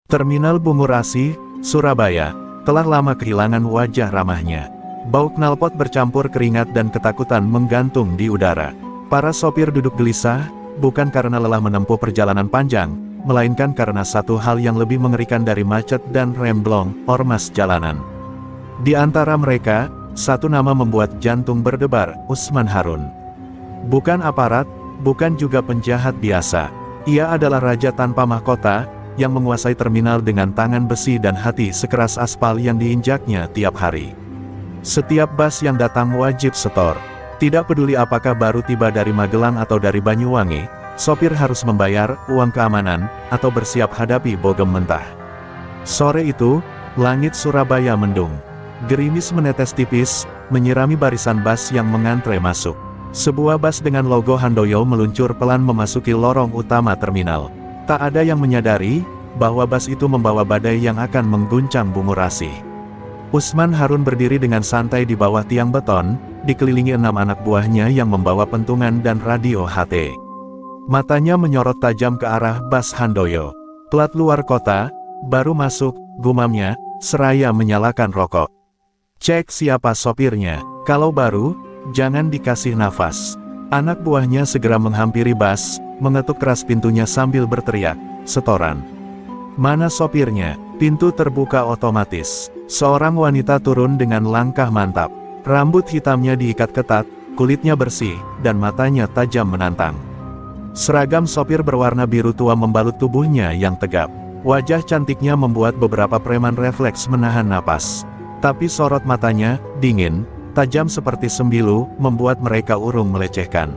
Terminal Bungur Asih, Surabaya, telah lama kehilangan wajah ramahnya. Bau knalpot bercampur keringat dan ketakutan menggantung di udara. Para sopir duduk gelisah, bukan karena lelah menempuh perjalanan panjang, melainkan karena satu hal yang lebih mengerikan dari macet dan remblong, ormas jalanan. Di antara mereka, satu nama membuat jantung berdebar, Usman Harun. Bukan aparat, bukan juga penjahat biasa. Ia adalah raja tanpa mahkota, yang menguasai terminal dengan tangan besi dan hati sekeras aspal yang diinjaknya tiap hari. Setiap bus yang datang wajib setor. Tidak peduli apakah baru tiba dari Magelang atau dari Banyuwangi, sopir harus membayar uang keamanan, atau bersiap hadapi bogem mentah. Sore itu, langit Surabaya mendung. Gerimis menetes tipis, menyirami barisan bus yang mengantre masuk. Sebuah bus dengan logo Handoyo meluncur pelan memasuki lorong utama terminal. Tak ada yang menyadari, bahwa bus itu membawa badai yang akan mengguncang Bungur Asih. Usman Harun berdiri dengan santai di bawah tiang beton, dikelilingi 6 anak buahnya yang membawa pentungan dan radio HT. Matanya menyorot tajam ke arah bus Handoyo. Plat luar kota, baru masuk, gumamnya, seraya menyalakan rokok. Cek siapa sopirnya, kalau baru, jangan dikasih nafas. Anak buahnya segera menghampiri bus, mengetuk keras pintunya sambil berteriak, "Setoran." "Mana sopirnya?" Pintu terbuka otomatis. Seorang wanita turun dengan langkah mantap. Rambut hitamnya diikat ketat, kulitnya bersih, dan matanya tajam menantang. Seragam sopir berwarna biru tua membalut tubuhnya yang tegap. Wajah cantiknya membuat beberapa preman refleks menahan napas. Tapi sorot matanya, dingin, tajam seperti sembilu, membuat mereka urung melecehkan.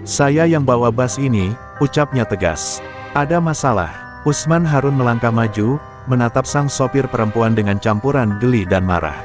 "Saya yang bawa bus ini," ucapnya tegas. "Ada masalah." Usman Harun melangkah maju, menatap sang sopir perempuan dengan campuran geli dan marah.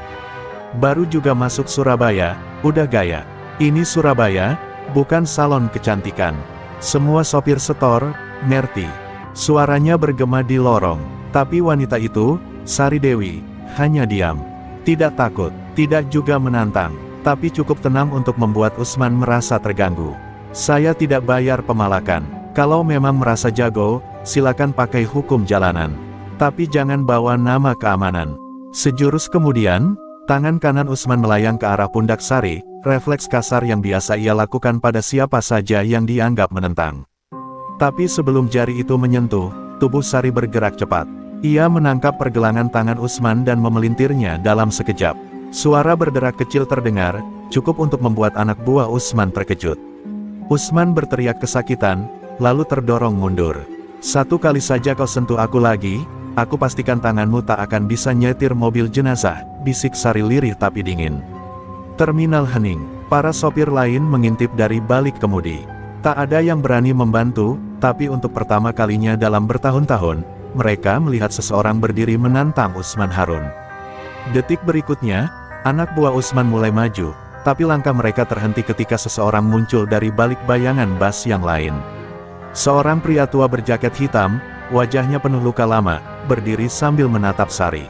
"Baru juga masuk Surabaya, udah gaya. Ini Surabaya, bukan salon kecantikan. Semua sopir setor, ngerti?" Suaranya bergema di lorong, tapi wanita itu, Sari Dewi, hanya diam. Tidak takut, tidak juga menantang, tapi cukup tenang untuk membuat Usman merasa terganggu. "Saya tidak bayar pemalakan. Kalau memang merasa jago, silakan pakai hukum jalanan. Tapi jangan bawa nama keamanan." Sejurus kemudian, tangan kanan Usman melayang ke arah pundak Sari, refleks kasar yang biasa ia lakukan pada siapa saja yang dianggap menentang. Tapi sebelum jari itu menyentuh, tubuh Sari bergerak cepat. Ia menangkap pergelangan tangan Usman dan memelintirnya dalam sekejap. Suara berderak kecil terdengar, cukup untuk membuat anak buah Usman terkejut. Usman berteriak kesakitan, lalu terdorong mundur. "Satu kali saja kau sentuh aku lagi, aku pastikan tanganmu tak akan bisa nyetir mobil jenazah," bisik Sari lirih tapi dingin. Terminal hening, para sopir lain mengintip dari balik kemudi. Tak ada yang berani membantu, tapi untuk pertama kalinya dalam bertahun-tahun, mereka melihat seseorang berdiri menantang Usman Harun. Detik berikutnya, anak buah Usman mulai maju, tapi langkah mereka terhenti ketika seseorang muncul dari balik bayangan bus yang lain. Seorang pria tua berjaket hitam, wajahnya penuh luka lama, berdiri sambil menatap Sari.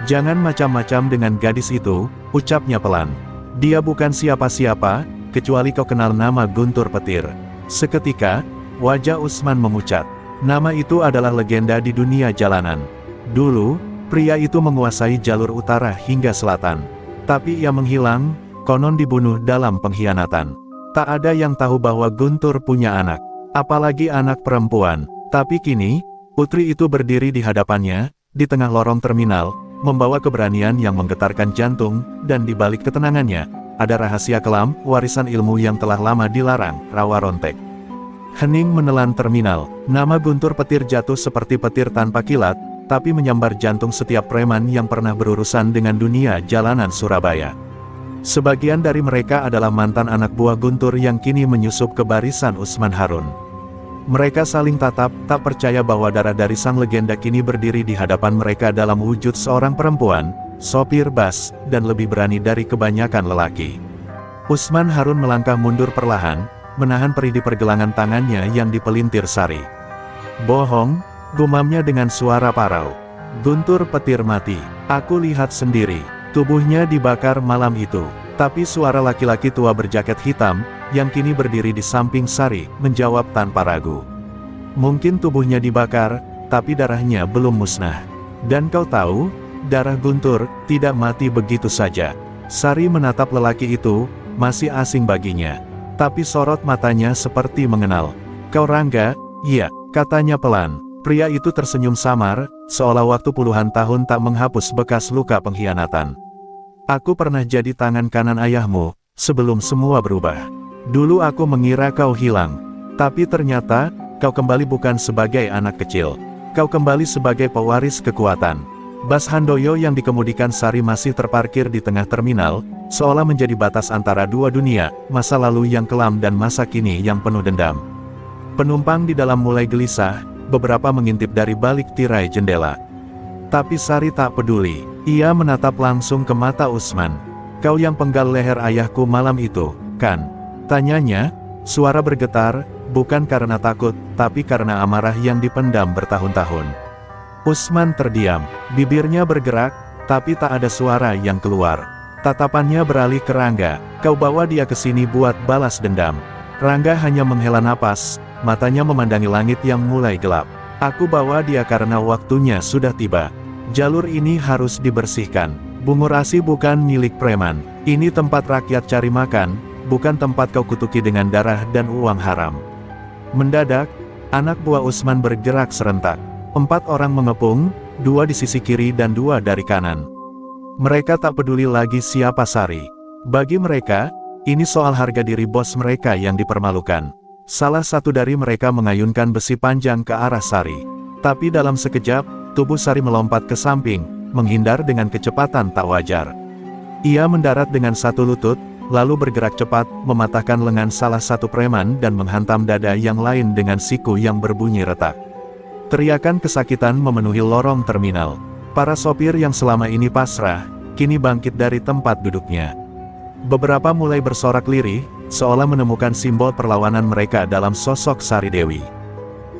"Jangan macam-macam dengan gadis itu," ucapnya pelan. "Dia bukan siapa-siapa, kecuali kau kenal nama Guntur Petir." Seketika, wajah Usman memucat. Nama itu adalah legenda di dunia jalanan. Dulu, pria itu menguasai jalur utara hingga selatan. Tapi ia menghilang, konon dibunuh dalam pengkhianatan. Tak ada yang tahu bahwa Guntur punya anak, apalagi anak perempuan. Tapi kini, putri itu berdiri di hadapannya, di tengah lorong terminal, membawa keberanian yang menggetarkan jantung, dan di balik ketenangannya, ada rahasia kelam, warisan ilmu yang telah lama dilarang, rawa rontek. Hening menelan terminal, nama Guntur Petir jatuh seperti petir tanpa kilat, tapi menyambar jantung setiap preman yang pernah berurusan dengan dunia jalanan Surabaya. Sebagian dari mereka adalah mantan anak buah Guntur yang kini menyusup ke barisan Usman Harun. Mereka saling tatap, tak percaya bahwa darah dari sang legenda kini berdiri di hadapan mereka dalam wujud seorang perempuan, sopir bus, dan lebih berani dari kebanyakan lelaki. Usman Harun melangkah mundur perlahan, menahan perih di pergelangan tangannya yang dipelintir Sari. "Bohong," gumamnya dengan suara parau. "Guntur Petir mati. Aku lihat sendiri. Tubuhnya dibakar malam itu." Tapi suara laki-laki tua berjaket hitam, yang kini berdiri di samping Sari, menjawab tanpa ragu. "Mungkin tubuhnya dibakar, tapi darahnya belum musnah. Dan kau tahu, darah Guntur tidak mati begitu saja. Sari menatap lelaki itu, masih asing baginya. Tapi sorot matanya seperti mengenal. Kau Rangga? Iya, katanya pelan. Pria itu tersenyum samar, seolah waktu puluhan tahun tak menghapus bekas luka pengkhianatan. Aku pernah jadi tangan kanan ayahmu, sebelum semua berubah. Dulu aku mengira kau hilang. Tapi ternyata, kau kembali bukan sebagai anak kecil. Kau kembali sebagai pewaris kekuatan. Bas Handoyo yang dikemudikan Sari masih terparkir di tengah terminal, seolah menjadi batas antara dua dunia, masa lalu yang kelam dan masa kini yang penuh dendam. Penumpang di dalam mulai gelisah, beberapa mengintip dari balik tirai jendela. Tapi Sari tak peduli, ia menatap langsung ke mata Usman. Kau yang penggal leher ayahku malam itu, kan? Tanyanya, suara bergetar, bukan karena takut, tapi karena amarah yang dipendam bertahun-tahun. Usman terdiam, bibirnya bergerak, tapi tak ada suara yang keluar. Tatapannya beralih ke Rangga, kau bawa dia ke sini buat balas dendam. Rangga hanya menghela napas, matanya memandangi langit yang mulai gelap. Aku bawa dia karena waktunya sudah tiba. Jalur ini harus dibersihkan. Bungur Asi bukan milik preman. Ini tempat rakyat cari makan, bukan tempat kau kutuki dengan darah dan uang haram. Mendadak, anak buah Usman bergerak serentak. 4 orang mengepung, 2 di sisi kiri dan 2 dari kanan. Mereka tak peduli lagi siapa Sari. Bagi mereka, ini soal harga diri bos mereka yang dipermalukan. Salah satu dari mereka mengayunkan besi panjang ke arah Sari. Tapi dalam sekejap, tubuh Sari melompat ke samping, menghindar dengan kecepatan tak wajar. Ia mendarat dengan satu lutut, lalu bergerak cepat, mematahkan lengan salah satu preman dan menghantam dada yang lain dengan siku yang berbunyi retak. Teriakan kesakitan memenuhi lorong terminal. Para sopir yang selama ini pasrah, kini bangkit dari tempat duduknya. Beberapa mulai bersorak lirih, seolah menemukan simbol perlawanan mereka dalam sosok Sari Dewi.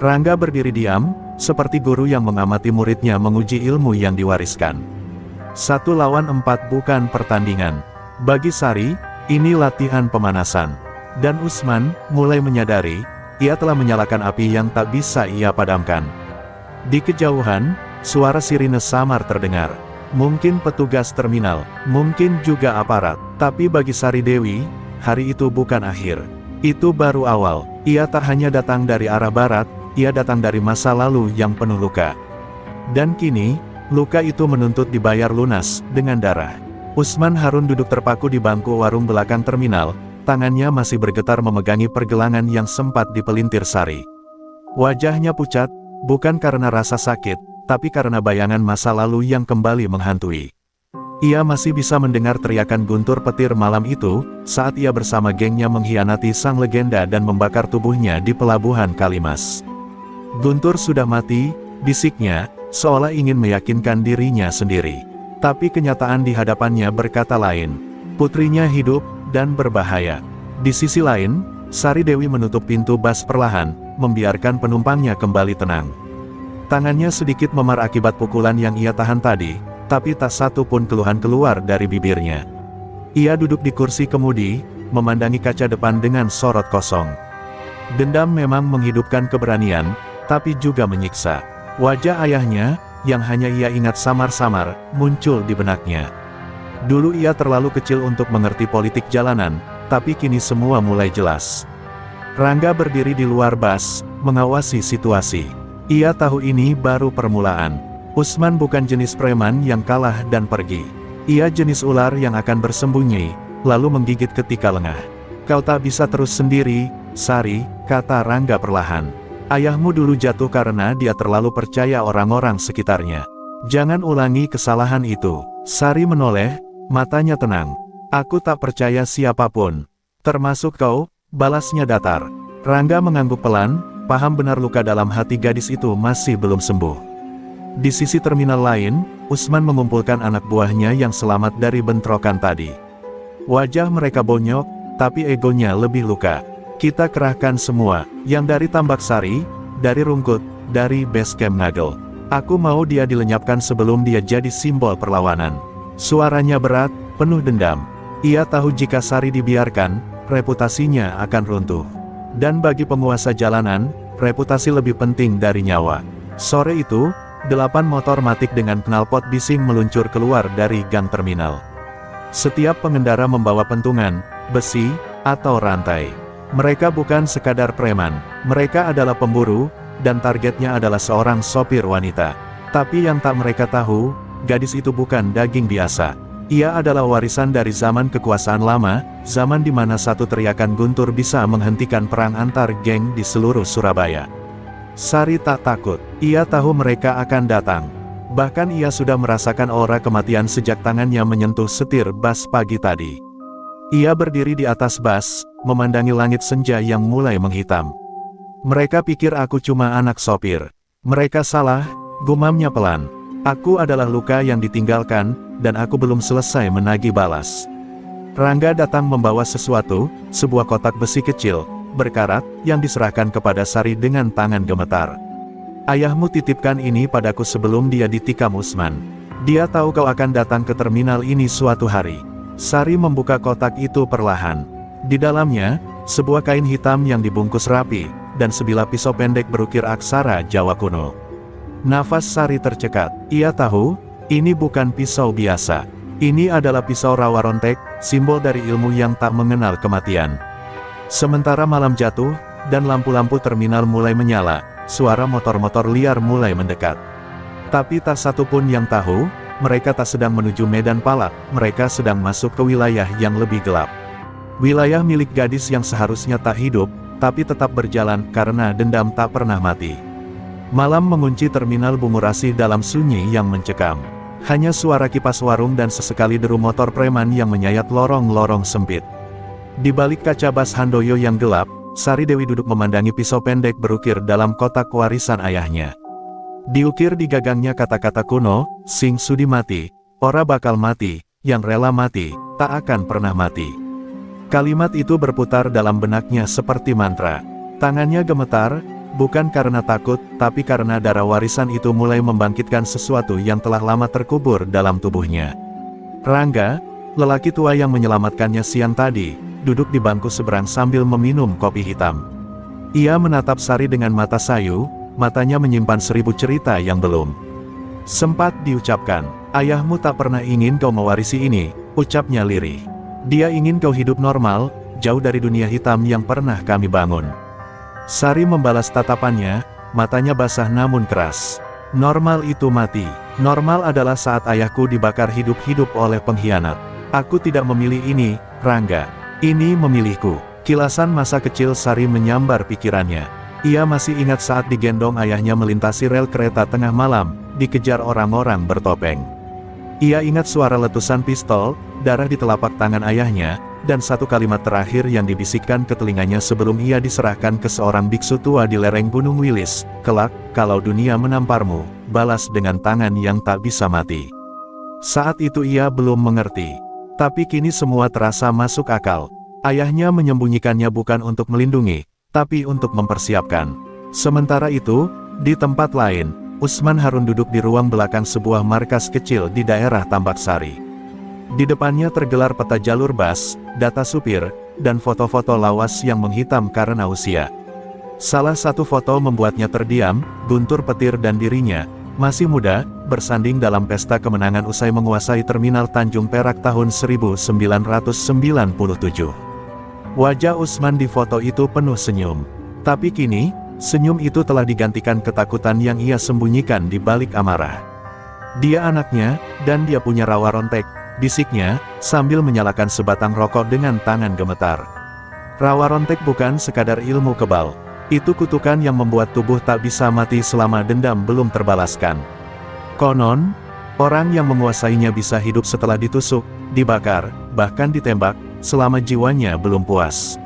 Rangga berdiri diam, seperti guru yang mengamati muridnya menguji ilmu yang diwariskan. 1 lawan 4 bukan pertandingan. Bagi Sari, ini latihan pemanasan. Dan Usman mulai menyadari, ia telah menyalakan api yang tak bisa ia padamkan. Di kejauhan, suara sirine samar terdengar. Mungkin petugas terminal, mungkin juga aparat. Tapi bagi Sari Dewi, hari itu bukan akhir. Itu baru awal. Ia tak hanya datang dari arah barat, ia datang dari masa lalu yang penuh luka. Dan kini, luka itu menuntut dibayar lunas, dengan darah. Usman Harun duduk terpaku di bangku warung belakang terminal, tangannya masih bergetar memegangi pergelangan yang sempat dipelintir Sari. Wajahnya pucat, bukan karena rasa sakit, tapi karena bayangan masa lalu yang kembali menghantui. Ia masih bisa mendengar teriakan Guntur petir malam itu, saat ia bersama gengnya mengkhianati sang legenda dan membakar tubuhnya di pelabuhan Kalimas. Guntur sudah mati, bisiknya, seolah ingin meyakinkan dirinya sendiri. Tapi kenyataan di hadapannya berkata lain. Putrinya hidup, dan berbahaya. Di sisi lain, Sari Dewi menutup pintu bas perlahan, membiarkan penumpangnya kembali tenang. Tangannya sedikit memar akibat pukulan yang ia tahan tadi, tapi tak satu pun keluhan keluar dari bibirnya. Ia duduk di kursi kemudi, memandangi kaca depan dengan sorot kosong. Dendam memang menghidupkan keberanian, tapi juga menyiksa. Wajah ayahnya, yang hanya ia ingat samar-samar, muncul di benaknya. Dulu ia terlalu kecil untuk mengerti politik jalanan, tapi kini semua mulai jelas. Rangga berdiri di luar bas, mengawasi situasi. Ia tahu ini baru permulaan. Usman bukan jenis preman yang kalah dan pergi. Ia jenis ular yang akan bersembunyi, lalu menggigit ketika lengah. Kau tak bisa terus sendiri, Sari, kata Rangga perlahan. Ayahmu dulu jatuh karena dia terlalu percaya orang-orang sekitarnya. Jangan ulangi kesalahan itu. Sari menoleh, matanya tenang. Aku tak percaya siapapun. Termasuk kau, balasnya datar. Rangga mengangguk pelan, paham benar luka dalam hati gadis itu masih belum sembuh. Di sisi terminal lain, Usman mengumpulkan anak buahnya yang selamat dari bentrokan tadi. Wajah mereka bonyok, tapi egonya lebih luka. Kita kerahkan semua, yang dari Tambak Sari, dari Rungkut, dari base camp Ngagel. Aku mau dia dilenyapkan sebelum dia jadi simbol perlawanan. Suaranya berat, penuh dendam. Ia tahu jika Sari dibiarkan, reputasinya akan runtuh. Dan bagi penguasa jalanan, reputasi lebih penting dari nyawa. Sore itu, 8 motor matic dengan knalpot bising meluncur keluar dari gang terminal. Setiap pengendara membawa pentungan, besi, atau rantai. Mereka bukan sekadar preman, mereka adalah pemburu, dan targetnya adalah seorang sopir wanita. Tapi yang tak mereka tahu, gadis itu bukan daging biasa. Ia adalah warisan dari zaman kekuasaan lama, zaman di mana satu teriakan guntur bisa menghentikan perang antar geng di seluruh Surabaya. Sari tak takut, ia tahu mereka akan datang. Bahkan ia sudah merasakan aura kematian sejak tangannya menyentuh setir bas pagi tadi. Ia berdiri di atas bas, memandangi langit senja yang mulai menghitam. Mereka pikir aku cuma anak sopir. Mereka salah, gumamnya pelan. Aku adalah luka yang ditinggalkan, dan aku belum selesai menagih balas. Rangga datang membawa sesuatu, sebuah kotak besi kecil, berkarat, yang diserahkan kepada Sari dengan tangan gemetar. Ayahmu titipkan ini padaku sebelum dia ditikam Usman. Dia tahu kau akan datang ke terminal ini suatu hari. Sari membuka kotak itu perlahan. Di dalamnya, sebuah kain hitam yang dibungkus rapi, dan sebilah pisau pendek berukir aksara Jawa kuno. Nafas Sari tercekat. Ia tahu, ini bukan pisau biasa. Ini adalah pisau rawa rontek, simbol dari ilmu yang tak mengenal kematian. Sementara malam jatuh, dan lampu-lampu terminal mulai menyala, suara motor-motor liar mulai mendekat. Tapi tak satu pun yang tahu, mereka tak sedang menuju Medan Palak, mereka sedang masuk ke wilayah yang lebih gelap. Wilayah milik gadis yang seharusnya tak hidup, tapi tetap berjalan karena dendam tak pernah mati. Malam mengunci terminal Bungurasi dalam sunyi yang mencekam. Hanya suara kipas warung dan sesekali deru motor preman yang menyayat lorong-lorong sempit. Di balik kaca bas Handoyo yang gelap, Sari Dewi duduk memandangi pisau pendek berukir dalam kotak warisan ayahnya. Diukir di gagangnya kata-kata kuno, "Sing sudi mati, ora bakal mati, yang rela mati, tak akan pernah mati." Kalimat itu berputar dalam benaknya seperti mantra. Tangannya gemetar, bukan karena takut, tapi karena darah warisan itu mulai membangkitkan sesuatu yang telah lama terkubur dalam tubuhnya. Rangga, lelaki tua yang menyelamatkannya siang tadi, duduk di bangku seberang sambil meminum kopi hitam. Ia menatap Sari dengan mata sayu, matanya menyimpan 1000 cerita yang belum sempat diucapkan. "Ayahmu tak pernah ingin kau mewarisi ini," ucapnya lirih. "Dia ingin kau hidup normal, jauh dari dunia hitam yang pernah kami bangun." Sari membalas tatapannya, matanya basah namun keras. "Normal itu mati. Normal adalah saat ayahku dibakar hidup-hidup oleh pengkhianat. Aku tidak memilih ini, Rangga. Ini memilihku." Kilasan masa kecil Sari menyambar pikirannya. Ia masih ingat saat digendong ayahnya melintasi rel kereta tengah malam, dikejar orang-orang bertopeng. Ia ingat suara letusan pistol, darah di telapak tangan ayahnya, dan satu kalimat terakhir yang dibisikkan ke telinganya sebelum ia diserahkan ke seorang biksu tua di lereng Gunung Wilis, "Kelak, kalau dunia menamparmu, balas dengan tangan yang tak bisa mati." Saat itu ia belum mengerti. Tapi kini semua terasa masuk akal. Ayahnya menyembunyikannya bukan untuk melindungi, tapi untuk mempersiapkan. Sementara itu, di tempat lain, Usman Harun duduk di ruang belakang sebuah markas kecil di daerah Tambak Sari. Di depannya tergelar peta jalur bas, data supir, dan foto-foto lawas yang menghitam karena usia. Salah satu foto membuatnya terdiam, guntur petir dan dirinya, masih muda, bersanding dalam pesta kemenangan usai menguasai terminal Tanjung Perak tahun 1997. Wajah Usman di foto itu penuh senyum. Tapi kini, senyum itu telah digantikan ketakutan yang ia sembunyikan di balik amarah. "Dia anaknya, dan dia punya rawa rontek," bisiknya, sambil menyalakan sebatang rokok dengan tangan gemetar. Rawa rontek bukan sekadar ilmu kebal. Itu kutukan yang membuat tubuh tak bisa mati selama dendam belum terbalaskan. Konon, orang yang menguasainya bisa hidup setelah ditusuk, dibakar, bahkan ditembak, selama jiwanya belum puas.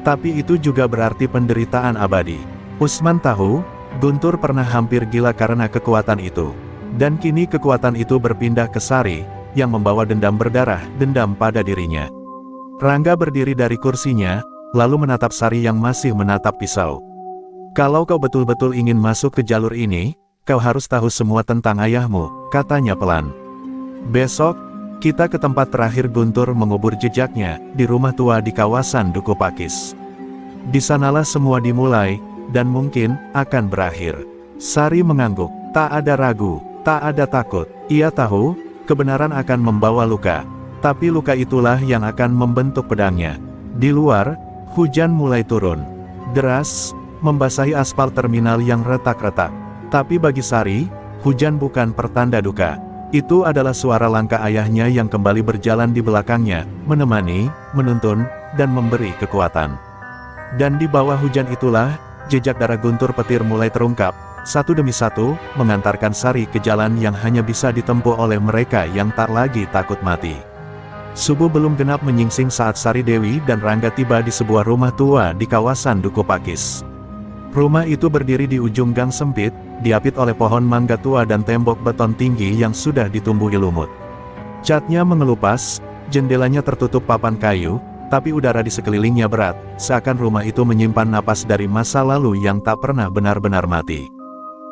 Tapi itu juga berarti penderitaan abadi. Usman tahu, Guntur pernah hampir gila karena kekuatan itu. Dan kini kekuatan itu berpindah ke Sari, yang membawa dendam berdarah, dendam pada dirinya. Rangga berdiri dari kursinya, lalu menatap Sari yang masih menatap pisau. "Kalau kau betul-betul ingin masuk ke jalur ini, kau harus tahu semua tentang ayahmu," katanya pelan. "Besok, kita ke tempat terakhir Guntur mengubur jejaknya, di rumah tua di kawasan Duku Pakis. Di sanalah semua dimulai, dan mungkin, akan berakhir." Sari mengangguk. Tak ada ragu, tak ada takut. Ia tahu, kebenaran akan membawa luka. Tapi luka itulah yang akan membentuk pedangnya. Di luar, hujan mulai turun. Deras, membasahi aspal terminal yang retak-retak. Tapi bagi Sari, hujan bukan pertanda duka. Itu adalah suara langkah ayahnya yang kembali berjalan di belakangnya, menemani, menuntun, dan memberi kekuatan. Dan di bawah hujan itulah, jejak darah guntur petir mulai terungkap, satu demi satu, mengantarkan Sari ke jalan yang hanya bisa ditempuh oleh mereka yang tak lagi takut mati. Subuh belum genap menyingsing saat Sari Dewi dan Rangga tiba di sebuah rumah tua di kawasan Duku Pakis. Rumah itu berdiri di ujung gang sempit, diapit oleh pohon mangga tua dan tembok beton tinggi yang sudah ditumbuhi lumut. Catnya mengelupas, jendelanya tertutup papan kayu, tapi udara di sekelilingnya berat, seakan rumah itu menyimpan napas dari masa lalu yang tak pernah benar-benar mati.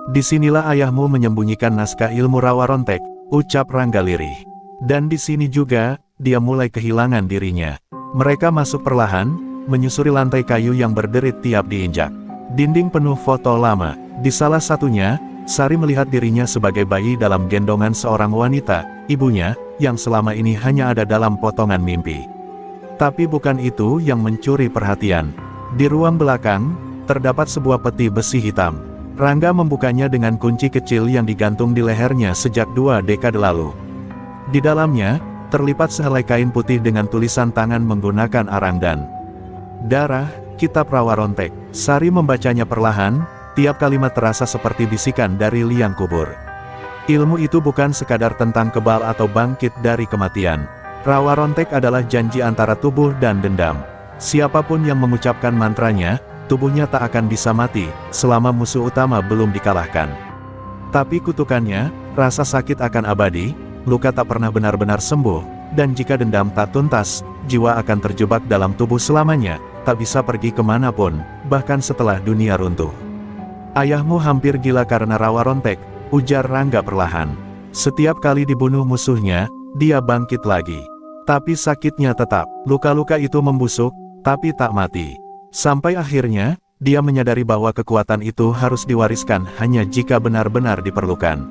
Disinilah ayahmu menyembunyikan naskah ilmu rawa rontek, ucap Rangga lirih. Dan di sini juga, dia mulai kehilangan dirinya. Mereka masuk perlahan, menyusuri lantai kayu yang berderit tiap diinjak. Dinding penuh foto lama. Di salah satunya, Sari melihat dirinya sebagai bayi dalam gendongan seorang wanita, ibunya, yang selama ini hanya ada dalam potongan mimpi. Tapi bukan itu yang mencuri perhatian. Di ruang belakang, terdapat sebuah peti besi hitam. Rangga membukanya dengan kunci kecil yang digantung di lehernya sejak 2 dekade lalu. Di dalamnya, terlipat sehelai kain putih dengan tulisan tangan menggunakan arang dan darah, kitab rawa rontek. Sari membacanya perlahan, tiap kalimat terasa seperti bisikan dari liang kubur. Ilmu itu bukan sekadar tentang kebal atau bangkit dari kematian. Rawa rontek adalah janji antara tubuh dan dendam. Siapapun yang mengucapkan mantranya, tubuhnya tak akan bisa mati, selama musuh utama belum dikalahkan. Tapi kutukannya, rasa sakit akan abadi, luka tak pernah benar-benar sembuh, dan jika dendam tak tuntas, jiwa akan terjebak dalam tubuh selamanya, tak bisa pergi kemanapun, bahkan setelah dunia runtuh. Ayahmu hampir gila karena rawa rontek, ujar Rangga perlahan. Setiap kali dibunuh musuhnya, dia bangkit lagi. Tapi sakitnya tetap, luka-luka itu membusuk, tapi tak mati. Sampai akhirnya, dia menyadari bahwa kekuatan itu harus diwariskan hanya jika benar-benar diperlukan.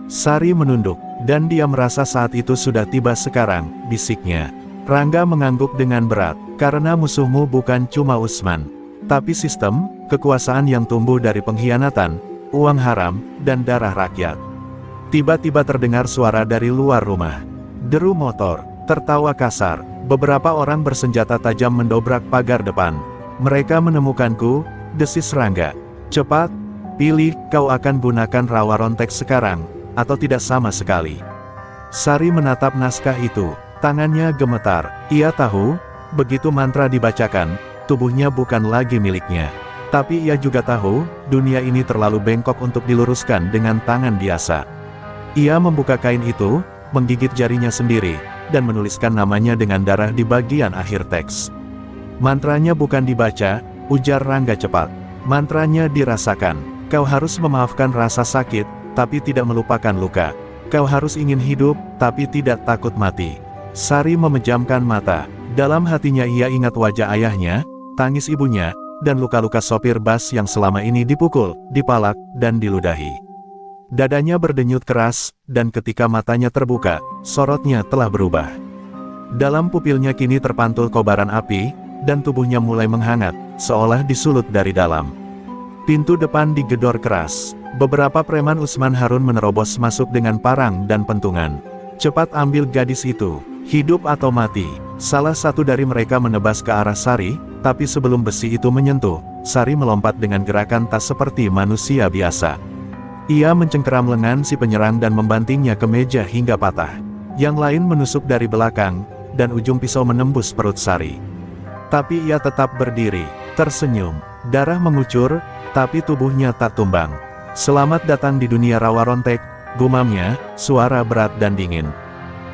Sari menunduk, dan dia merasa saat itu sudah tiba sekarang, bisiknya. Rangga mengangguk dengan berat, karena musuhmu bukan cuma Usman, tapi sistem, kekuasaan yang tumbuh dari pengkhianatan, uang haram, dan darah rakyat. Tiba-tiba terdengar suara dari luar rumah. Deru motor, tertawa kasar, beberapa orang bersenjata tajam mendobrak pagar depan. Mereka menemukanku, desis Rangga. Cepat, pilih, kau akan gunakan rawa rontek sekarang, atau tidak sama sekali. Sari menatap naskah itu, tangannya gemetar. Ia tahu, begitu mantra dibacakan, tubuhnya bukan lagi miliknya. Tapi ia juga tahu, dunia ini terlalu bengkok untuk diluruskan dengan tangan biasa. Ia membuka kain itu, menggigit jarinya sendiri, dan menuliskan namanya dengan darah di bagian akhir teks. Mantranya bukan dibaca, ujar Rangga cepat. Mantranya dirasakan. Kau harus memaafkan rasa sakit, tapi tidak melupakan luka. Kau harus ingin hidup, tapi tidak takut mati. Sari memejamkan mata. Dalam hatinya ia ingat wajah ayahnya, tangis ibunya, dan luka-luka sopir bas yang selama ini dipukul, dipalak, dan diludahi. Dadanya berdenyut keras, dan ketika matanya terbuka, sorotnya telah berubah. Dalam pupilnya kini terpantul kobaran api, dan tubuhnya mulai menghangat, seolah disulut dari dalam. Pintu depan digedor keras. Beberapa preman Usman Harun menerobos masuk dengan parang dan pentungan. Cepat ambil gadis itu, hidup atau mati. Salah satu dari mereka menebas ke arah Sari, tapi sebelum besi itu menyentuh, Sari melompat dengan gerakan tak seperti manusia biasa. Ia mencengkeram lengan si penyerang dan membantingnya ke meja hingga patah. Yang lain menusuk dari belakang, dan ujung pisau menembus perut Sari. Tapi ia tetap berdiri, tersenyum. Darah mengucur, tapi tubuhnya tak tumbang. Selamat datang di dunia rawa rontek, gumamnya, suara berat dan dingin.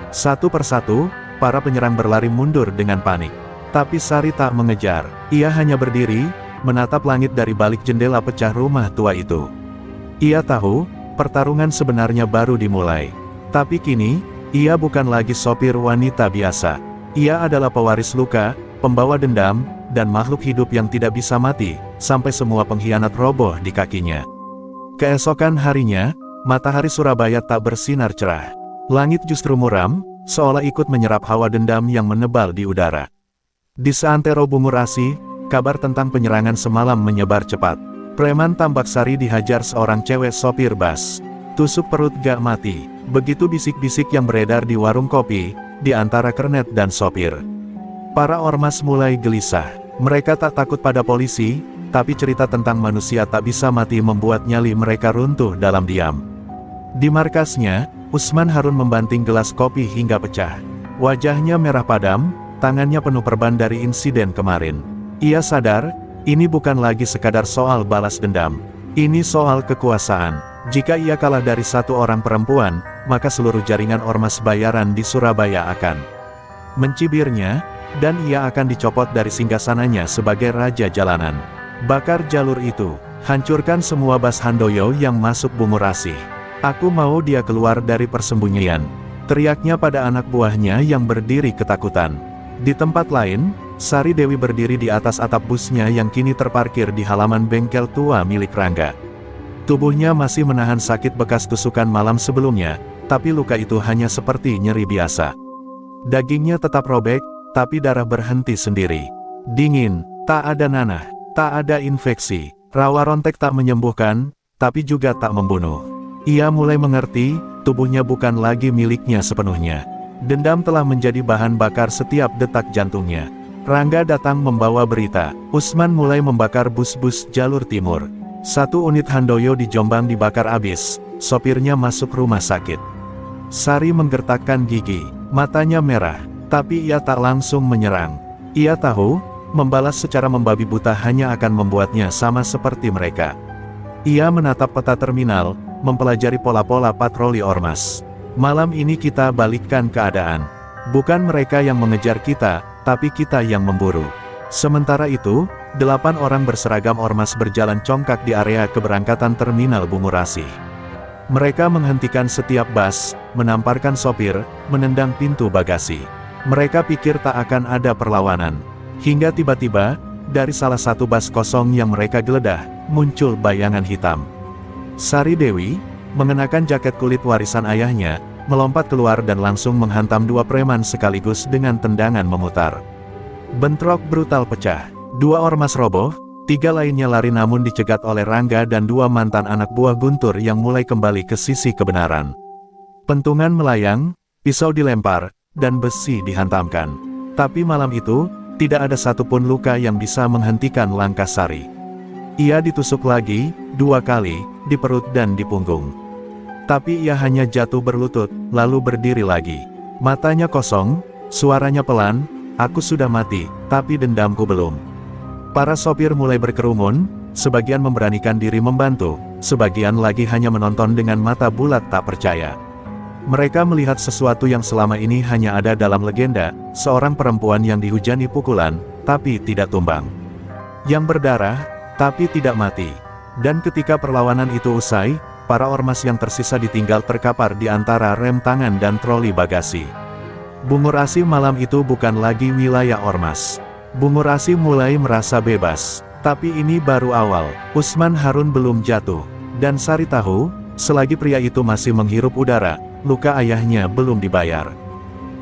Satu persatu, para penyerang berlari mundur dengan panik. Tapi Sari tak mengejar. Ia hanya berdiri, menatap langit dari balik jendela pecah rumah tua itu. Ia tahu, pertarungan sebenarnya baru dimulai. Tapi kini, ia bukan lagi sopir wanita biasa. Ia adalah pewaris luka, pembawa dendam, dan makhluk hidup yang tidak bisa mati, sampai semua pengkhianat roboh di kakinya. Keesokan harinya, matahari Surabaya tak bersinar cerah. Langit justru muram, seolah ikut menyerap hawa dendam yang menebal di udara. Di seantero Bungurasi, kabar tentang penyerangan semalam menyebar cepat. Preman Tambak Sari dihajar seorang cewek sopir bus. Tusuk perut gak mati. Begitu bisik-bisik yang beredar di warung kopi, di antara kernet dan sopir. Para ormas mulai gelisah. Mereka tak takut pada polisi, tapi cerita tentang manusia tak bisa mati membuat nyali mereka runtuh dalam diam. Di markasnya, Usman Harun membanting gelas kopi hingga pecah. Wajahnya merah padam, tangannya penuh perban dari insiden kemarin. Ia sadar, ini bukan lagi sekadar soal balas dendam. Ini soal kekuasaan. Jika ia kalah dari satu orang perempuan, maka seluruh jaringan ormas bayaran di Surabaya akan mencibirnya, dan ia akan dicopot dari singgasananya sebagai raja jalanan. Bakar jalur itu, hancurkan semua bas Handoyo yang masuk Bungurasi. Aku mau dia keluar dari persembunyian. Teriaknya pada anak buahnya yang berdiri ketakutan. Di tempat lain, Sari Dewi berdiri di atas atap busnya yang kini terparkir di halaman bengkel tua milik Rangga. Tubuhnya masih menahan sakit bekas tusukan malam sebelumnya, tapi luka itu hanya seperti nyeri biasa. Dagingnya tetap robek, tapi darah berhenti sendiri. Dingin, tak ada nanah, tak ada infeksi. Rawa rontek tak menyembuhkan, tapi juga tak membunuh. Ia mulai mengerti, tubuhnya bukan lagi miliknya sepenuhnya. Dendam telah menjadi bahan bakar setiap detak jantungnya. Rangga datang membawa berita, Usman mulai membakar bus-bus jalur timur. Satu unit Handoyo di Jombang dibakar abis, sopirnya masuk rumah sakit. Sari menggertakkan gigi, matanya merah, tapi ia tak langsung menyerang. Ia tahu, membalas secara membabi buta hanya akan membuatnya sama seperti mereka. Ia menatap peta terminal, mempelajari pola-pola patroli ormas. Malam ini kita balikkan keadaan. Bukan mereka yang mengejar kita, tapi kita yang memburu. Sementara itu, 8 orang berseragam ormas berjalan congkak di area keberangkatan terminal Bungurasi. Mereka menghentikan setiap bus, menamparkan sopir, menendang pintu bagasi. Mereka pikir tak akan ada perlawanan. Hingga tiba-tiba, dari salah satu bus kosong yang mereka geledah, muncul bayangan hitam. Sari Dewi, mengenakan jaket kulit warisan ayahnya, melompat keluar dan langsung menghantam 2 preman sekaligus dengan tendangan memutar. Bentrok brutal pecah. 2 ormas roboh, 3 lainnya lari namun dicegat oleh Rangga dan 2 mantan anak buah Guntur yang mulai kembali ke sisi kebenaran. Pentungan melayang, pisau dilempar, dan besi dihantamkan. Tapi malam itu, tidak ada satupun luka yang bisa menghentikan langkah Sari. Ia ditusuk lagi, 2 kali, di perut dan di punggung. Tapi ia hanya jatuh berlutut, lalu berdiri lagi. Matanya kosong, suaranya pelan, aku sudah mati, tapi dendamku belum. Para sopir mulai berkerumun, sebagian memberanikan diri membantu, sebagian lagi hanya menonton dengan mata bulat tak percaya. Mereka melihat sesuatu yang selama ini hanya ada dalam legenda, seorang perempuan yang dihujani pukulan, tapi tidak tumbang. Yang berdarah, tapi tidak mati. Dan ketika perlawanan itu usai, para ormas yang tersisa ditinggal terkapar di antara rem tangan dan troli bagasi. Bungurasi malam itu bukan lagi wilayah ormas. Bungurasi mulai merasa bebas. Tapi ini baru awal. Usman Harun belum jatuh. Dan Sari tahu, selagi pria itu masih menghirup udara, luka ayahnya belum dibayar.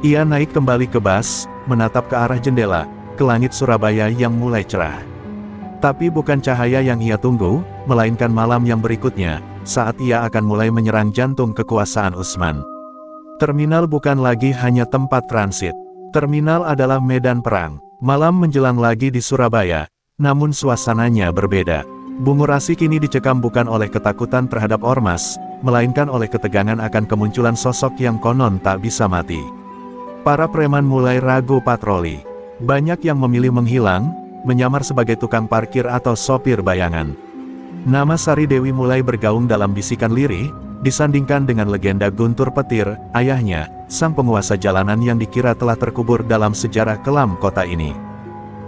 Ia naik kembali ke bus, menatap ke arah jendela, ke langit Surabaya yang mulai cerah. Tapi bukan cahaya yang ia tunggu, melainkan malam yang berikutnya, saat ia akan mulai menyerang jantung kekuasaan Usman. Terminal bukan lagi hanya tempat transit. Terminal adalah medan perang. Malam menjelang lagi di Surabaya, namun suasananya berbeda. Bungurasi kini dicekam bukan oleh ketakutan terhadap ormas, melainkan oleh ketegangan akan kemunculan sosok yang konon tak bisa mati. Para preman mulai ragu patroli. Banyak yang memilih menghilang, menyamar sebagai tukang parkir atau sopir bayangan. Nama Sari Dewi mulai bergaung dalam bisikan lirih, disandingkan dengan legenda Guntur Petir, ayahnya, sang penguasa jalanan yang dikira telah terkubur dalam sejarah kelam kota ini.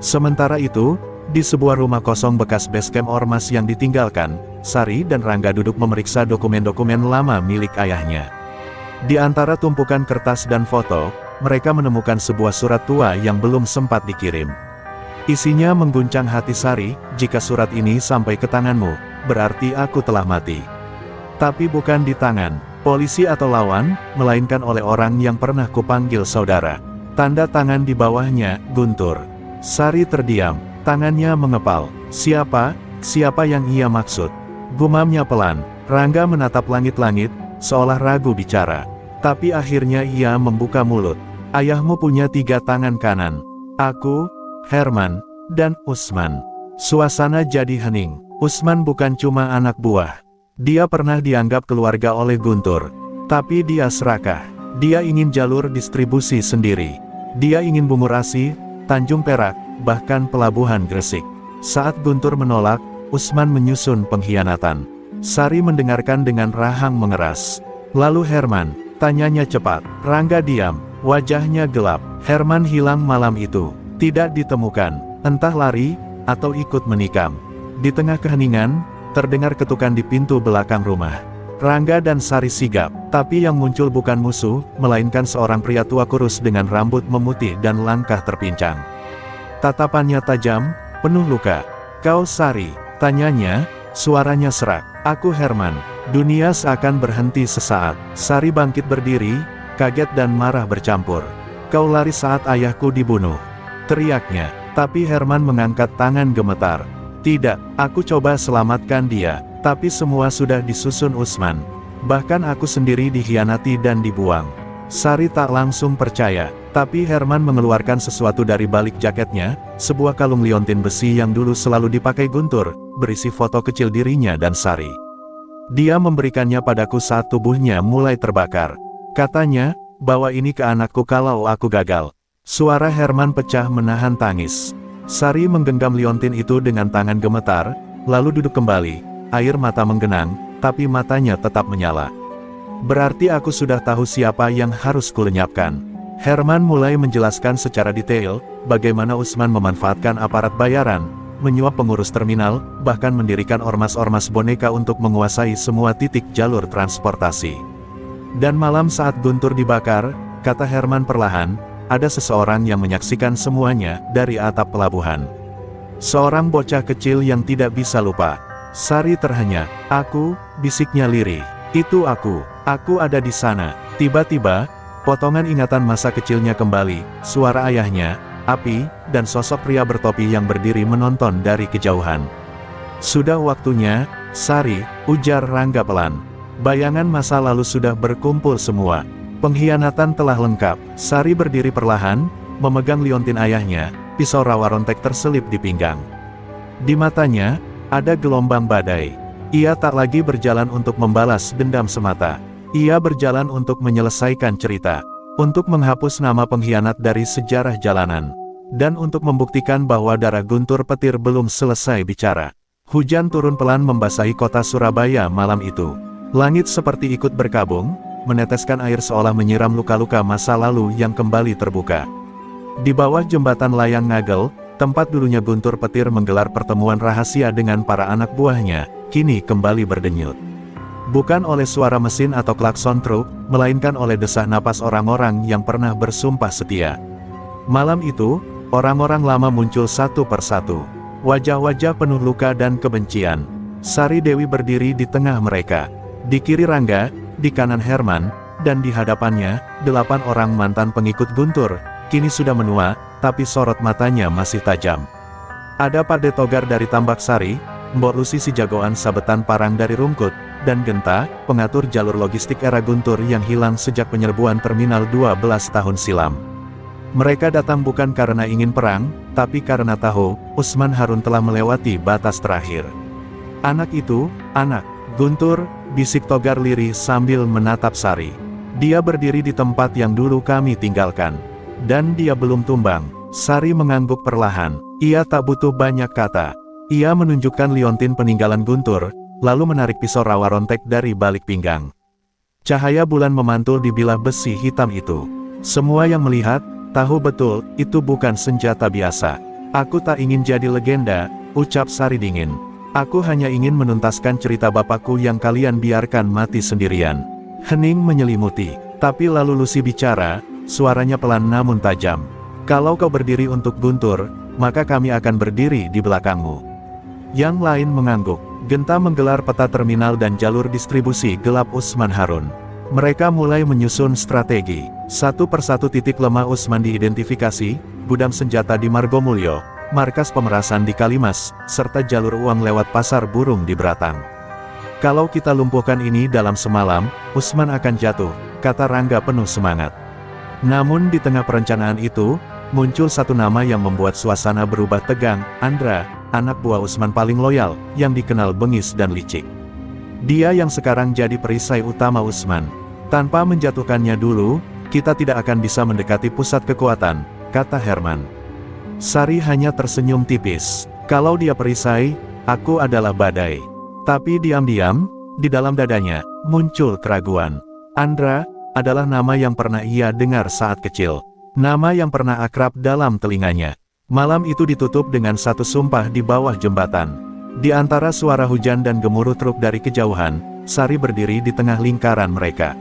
Sementara itu, di sebuah rumah kosong bekas basecamp ormas yang ditinggalkan, Sari dan Rangga duduk memeriksa dokumen-dokumen lama milik ayahnya. Di antara tumpukan kertas dan foto, mereka menemukan sebuah surat tua yang belum sempat dikirim. Isinya mengguncang hati Sari, jika surat ini sampai ke tanganmu, berarti aku telah mati. Tapi bukan di tangan polisi atau lawan, melainkan oleh orang yang pernah kupanggil saudara. Tanda tangan di bawahnya, Guntur. Sari terdiam, tangannya mengepal. Siapa yang ia maksud? Gumamnya pelan. Rangga menatap langit-langit, seolah ragu bicara. Tapi akhirnya ia membuka mulut. Ayahmu punya 3 tangan kanan. Aku, Herman, dan Usman. Suasana jadi hening. Usman bukan cuma anak buah. Dia pernah dianggap keluarga oleh Guntur. Tapi dia serakah. Dia ingin jalur distribusi sendiri. Dia ingin Bungur Asi, Tanjung Perak, bahkan pelabuhan Gresik. Saat Guntur menolak, Usman menyusun pengkhianatan. Sari mendengarkan dengan rahang mengeras. Lalu Herman, tanyanya cepat. Rangga diam, wajahnya gelap. Herman hilang malam itu. Tidak ditemukan, entah lari, atau ikut menikam. Di tengah keheningan, terdengar ketukan di pintu belakang rumah. Rangga dan Sari sigap, tapi yang muncul bukan musuh, melainkan seorang pria tua kurus dengan rambut memutih dan langkah terpincang. Tatapannya tajam, penuh luka. Kau Sari? Tanyanya, suaranya serak. Aku Herman. Dunia seakan berhenti sesaat. Sari bangkit berdiri, kaget dan marah bercampur. Kau lari saat ayahku dibunuh, teriaknya. Tapi Herman mengangkat tangan gemetar. Tidak, aku coba selamatkan dia, tapi semua sudah disusun Usman. Bahkan aku sendiri dikhianati dan dibuang. Sari tak langsung percaya, tapi Herman mengeluarkan sesuatu dari balik jaketnya, sebuah kalung liontin besi yang dulu selalu dipakai Guntur, berisi foto kecil dirinya dan Sari. Dia memberikannya padaku saat tubuhnya mulai terbakar. Katanya, bawa ini ke anakku kalau aku gagal. Suara Herman pecah menahan tangis. Sari menggenggam liontin itu dengan tangan gemetar, lalu duduk kembali. Air mata menggenang, tapi matanya tetap menyala. Berarti aku sudah tahu siapa yang harus kulenyapkan. Herman mulai menjelaskan secara detail, bagaimana Usman memanfaatkan aparat bayaran, menyuap pengurus terminal, bahkan mendirikan ormas-ormas boneka untuk menguasai semua titik jalur transportasi. Dan malam saat Guntur dibakar, kata Herman perlahan, ada seseorang yang menyaksikan semuanya dari atap pelabuhan. Seorang bocah kecil yang tidak bisa lupa. Sari terhenyak. Aku, bisiknya lirih. Itu aku ada di sana. Tiba-tiba, potongan ingatan masa kecilnya kembali, suara ayahnya, api, dan sosok pria bertopi yang berdiri menonton dari kejauhan. Sudah waktunya, Sari, ujar Rangga pelan. Bayangan masa lalu sudah berkumpul semua. Pengkhianatan telah lengkap. Sari berdiri perlahan, memegang liontin ayahnya, pisau rawa rontek terselip di pinggang. Di matanya, ada gelombang badai. Ia tak lagi berjalan untuk membalas dendam semata. Ia berjalan untuk menyelesaikan cerita. Untuk menghapus nama pengkhianat dari sejarah jalanan. Dan untuk membuktikan bahwa darah Guntur Petir belum selesai bicara. Hujan turun pelan membasahi kota Surabaya malam itu. Langit seperti ikut berkabung, meneteskan air seolah menyiram luka-luka masa lalu yang kembali terbuka. Di bawah jembatan layang Ngagel, tempat dulunya Guntur Petir menggelar pertemuan rahasia dengan para anak buahnya, kini kembali berdenyut. Bukan oleh suara mesin atau klakson truk, melainkan oleh desah napas orang-orang yang pernah bersumpah setia. Malam itu, orang-orang lama muncul satu persatu. Wajah-wajah penuh luka dan kebencian. Sari Dewi berdiri di tengah mereka. Di kiri Rangga, di kanan Herman, dan di hadapannya, 8 orang mantan pengikut Guntur, kini sudah menua, tapi sorot matanya masih tajam. Ada Pak Togar dari Tambak Sari, Mbok Lusi si jagoan sabetan parang dari Rungkut, dan Genta, pengatur jalur logistik era Guntur yang hilang sejak penyerbuan terminal 12 tahun silam. Mereka datang bukan karena ingin perang, tapi karena tahu, Usman Harun telah melewati batas terakhir. Anak itu, anak Guntur, bisik Togar lirih sambil menatap Sari. Dia berdiri di tempat yang dulu kami tinggalkan. Dan dia belum tumbang. Sari mengangguk perlahan. Ia tak butuh banyak kata. Ia menunjukkan liontin peninggalan Guntur, lalu menarik pisau rawa rontek dari balik pinggang. Cahaya bulan memantul di bilah besi hitam itu. Semua yang melihat, tahu betul, itu bukan senjata biasa. Aku tak ingin jadi legenda, ucap Sari dingin. Aku hanya ingin menuntaskan cerita bapakku yang kalian biarkan mati sendirian. Hening menyelimuti. Tapi lalu Lucy bicara, suaranya pelan namun tajam. Kalau kau berdiri untuk Guntur, maka kami akan berdiri di belakangmu. Yang lain mengangguk. Genta menggelar peta terminal dan jalur distribusi gelap Usman Harun. Mereka mulai menyusun strategi. Satu persatu titik lemah Usman diidentifikasi, gudang senjata di Margomulyo, markas pemerasan di Kalimas, serta jalur uang lewat pasar burung di Beratang. Kalau kita lumpuhkan ini dalam semalam, Usman akan jatuh, kata Rangga penuh semangat. Namun di tengah perencanaan itu, muncul satu nama yang membuat suasana berubah tegang, Andra, anak buah Usman paling loyal, yang dikenal bengis dan licik. Dia yang sekarang jadi perisai utama Usman. Tanpa menjatuhkannya dulu, kita tidak akan bisa mendekati pusat kekuatan, kata Herman. Sari hanya tersenyum tipis. Kalau dia perisai, aku adalah badai. Tapi diam-diam, di dalam dadanya, muncul keraguan. Andra adalah nama yang pernah ia dengar saat kecil. Nama yang pernah akrab dalam telinganya. Malam itu ditutup dengan satu sumpah di bawah jembatan. Di antara suara hujan dan gemuruh truk dari kejauhan, Sari berdiri di tengah lingkaran mereka.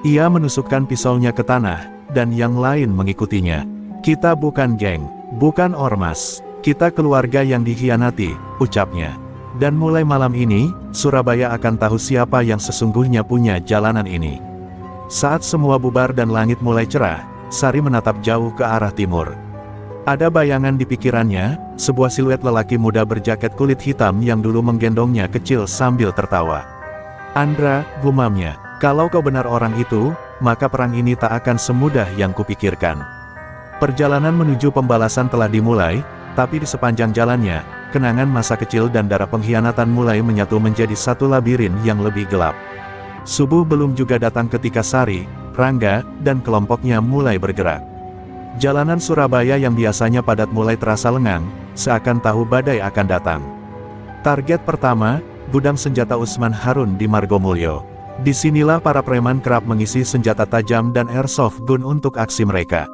Ia menusukkan pisaunya ke tanah, dan yang lain mengikutinya. Kita bukan geng, bukan ormas. Kita keluarga yang dikhianati, ucapnya. Dan mulai malam ini, Surabaya akan tahu siapa yang sesungguhnya punya jalanan ini. Saat semua bubar dan langit mulai cerah, Sari menatap jauh ke arah timur. Ada bayangan di pikirannya, sebuah siluet lelaki muda berjaket kulit hitam yang dulu menggendongnya kecil sambil tertawa. Andra, gumamnya, kalau kau benar orang itu, maka perang ini tak akan semudah yang kupikirkan. Perjalanan menuju pembalasan telah dimulai, tapi di sepanjang jalannya, kenangan masa kecil dan darah pengkhianatan mulai menyatu menjadi satu labirin yang lebih gelap. Subuh belum juga datang ketika Sari, Rangga, dan kelompoknya mulai bergerak. Jalanan Surabaya yang biasanya padat mulai terasa lengang, seakan tahu badai akan datang. Target pertama, gudang senjata Usman Harun di Margomulyo. Disinilah para preman kerap mengisi senjata tajam dan airsoft gun untuk aksi mereka.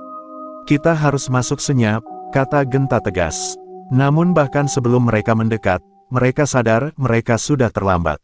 Kita harus masuk senyap, kata Genta tegas. Namun bahkan sebelum mereka mendekat, mereka sadar mereka sudah terlambat.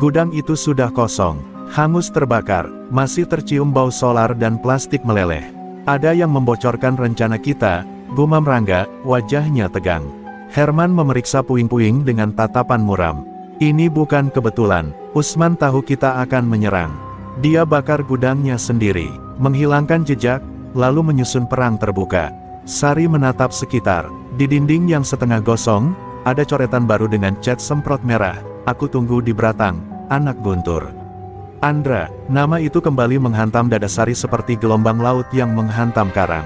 Gudang itu sudah kosong, hangus terbakar, masih tercium bau solar dan plastik meleleh. Ada yang membocorkan rencana kita, gumam Rangga, wajahnya tegang. Herman memeriksa puing-puing dengan tatapan muram. Ini bukan kebetulan, Usman tahu kita akan menyerang. Dia bakar gudangnya sendiri, menghilangkan jejak, lalu menyusun perang terbuka. Sari menatap sekitar. Di dinding yang setengah gosong, ada coretan baru dengan cat semprot merah. Aku tunggu di Beratang, anak guntur. Andra, nama itu kembali menghantam dada Sari seperti gelombang laut yang menghantam karang.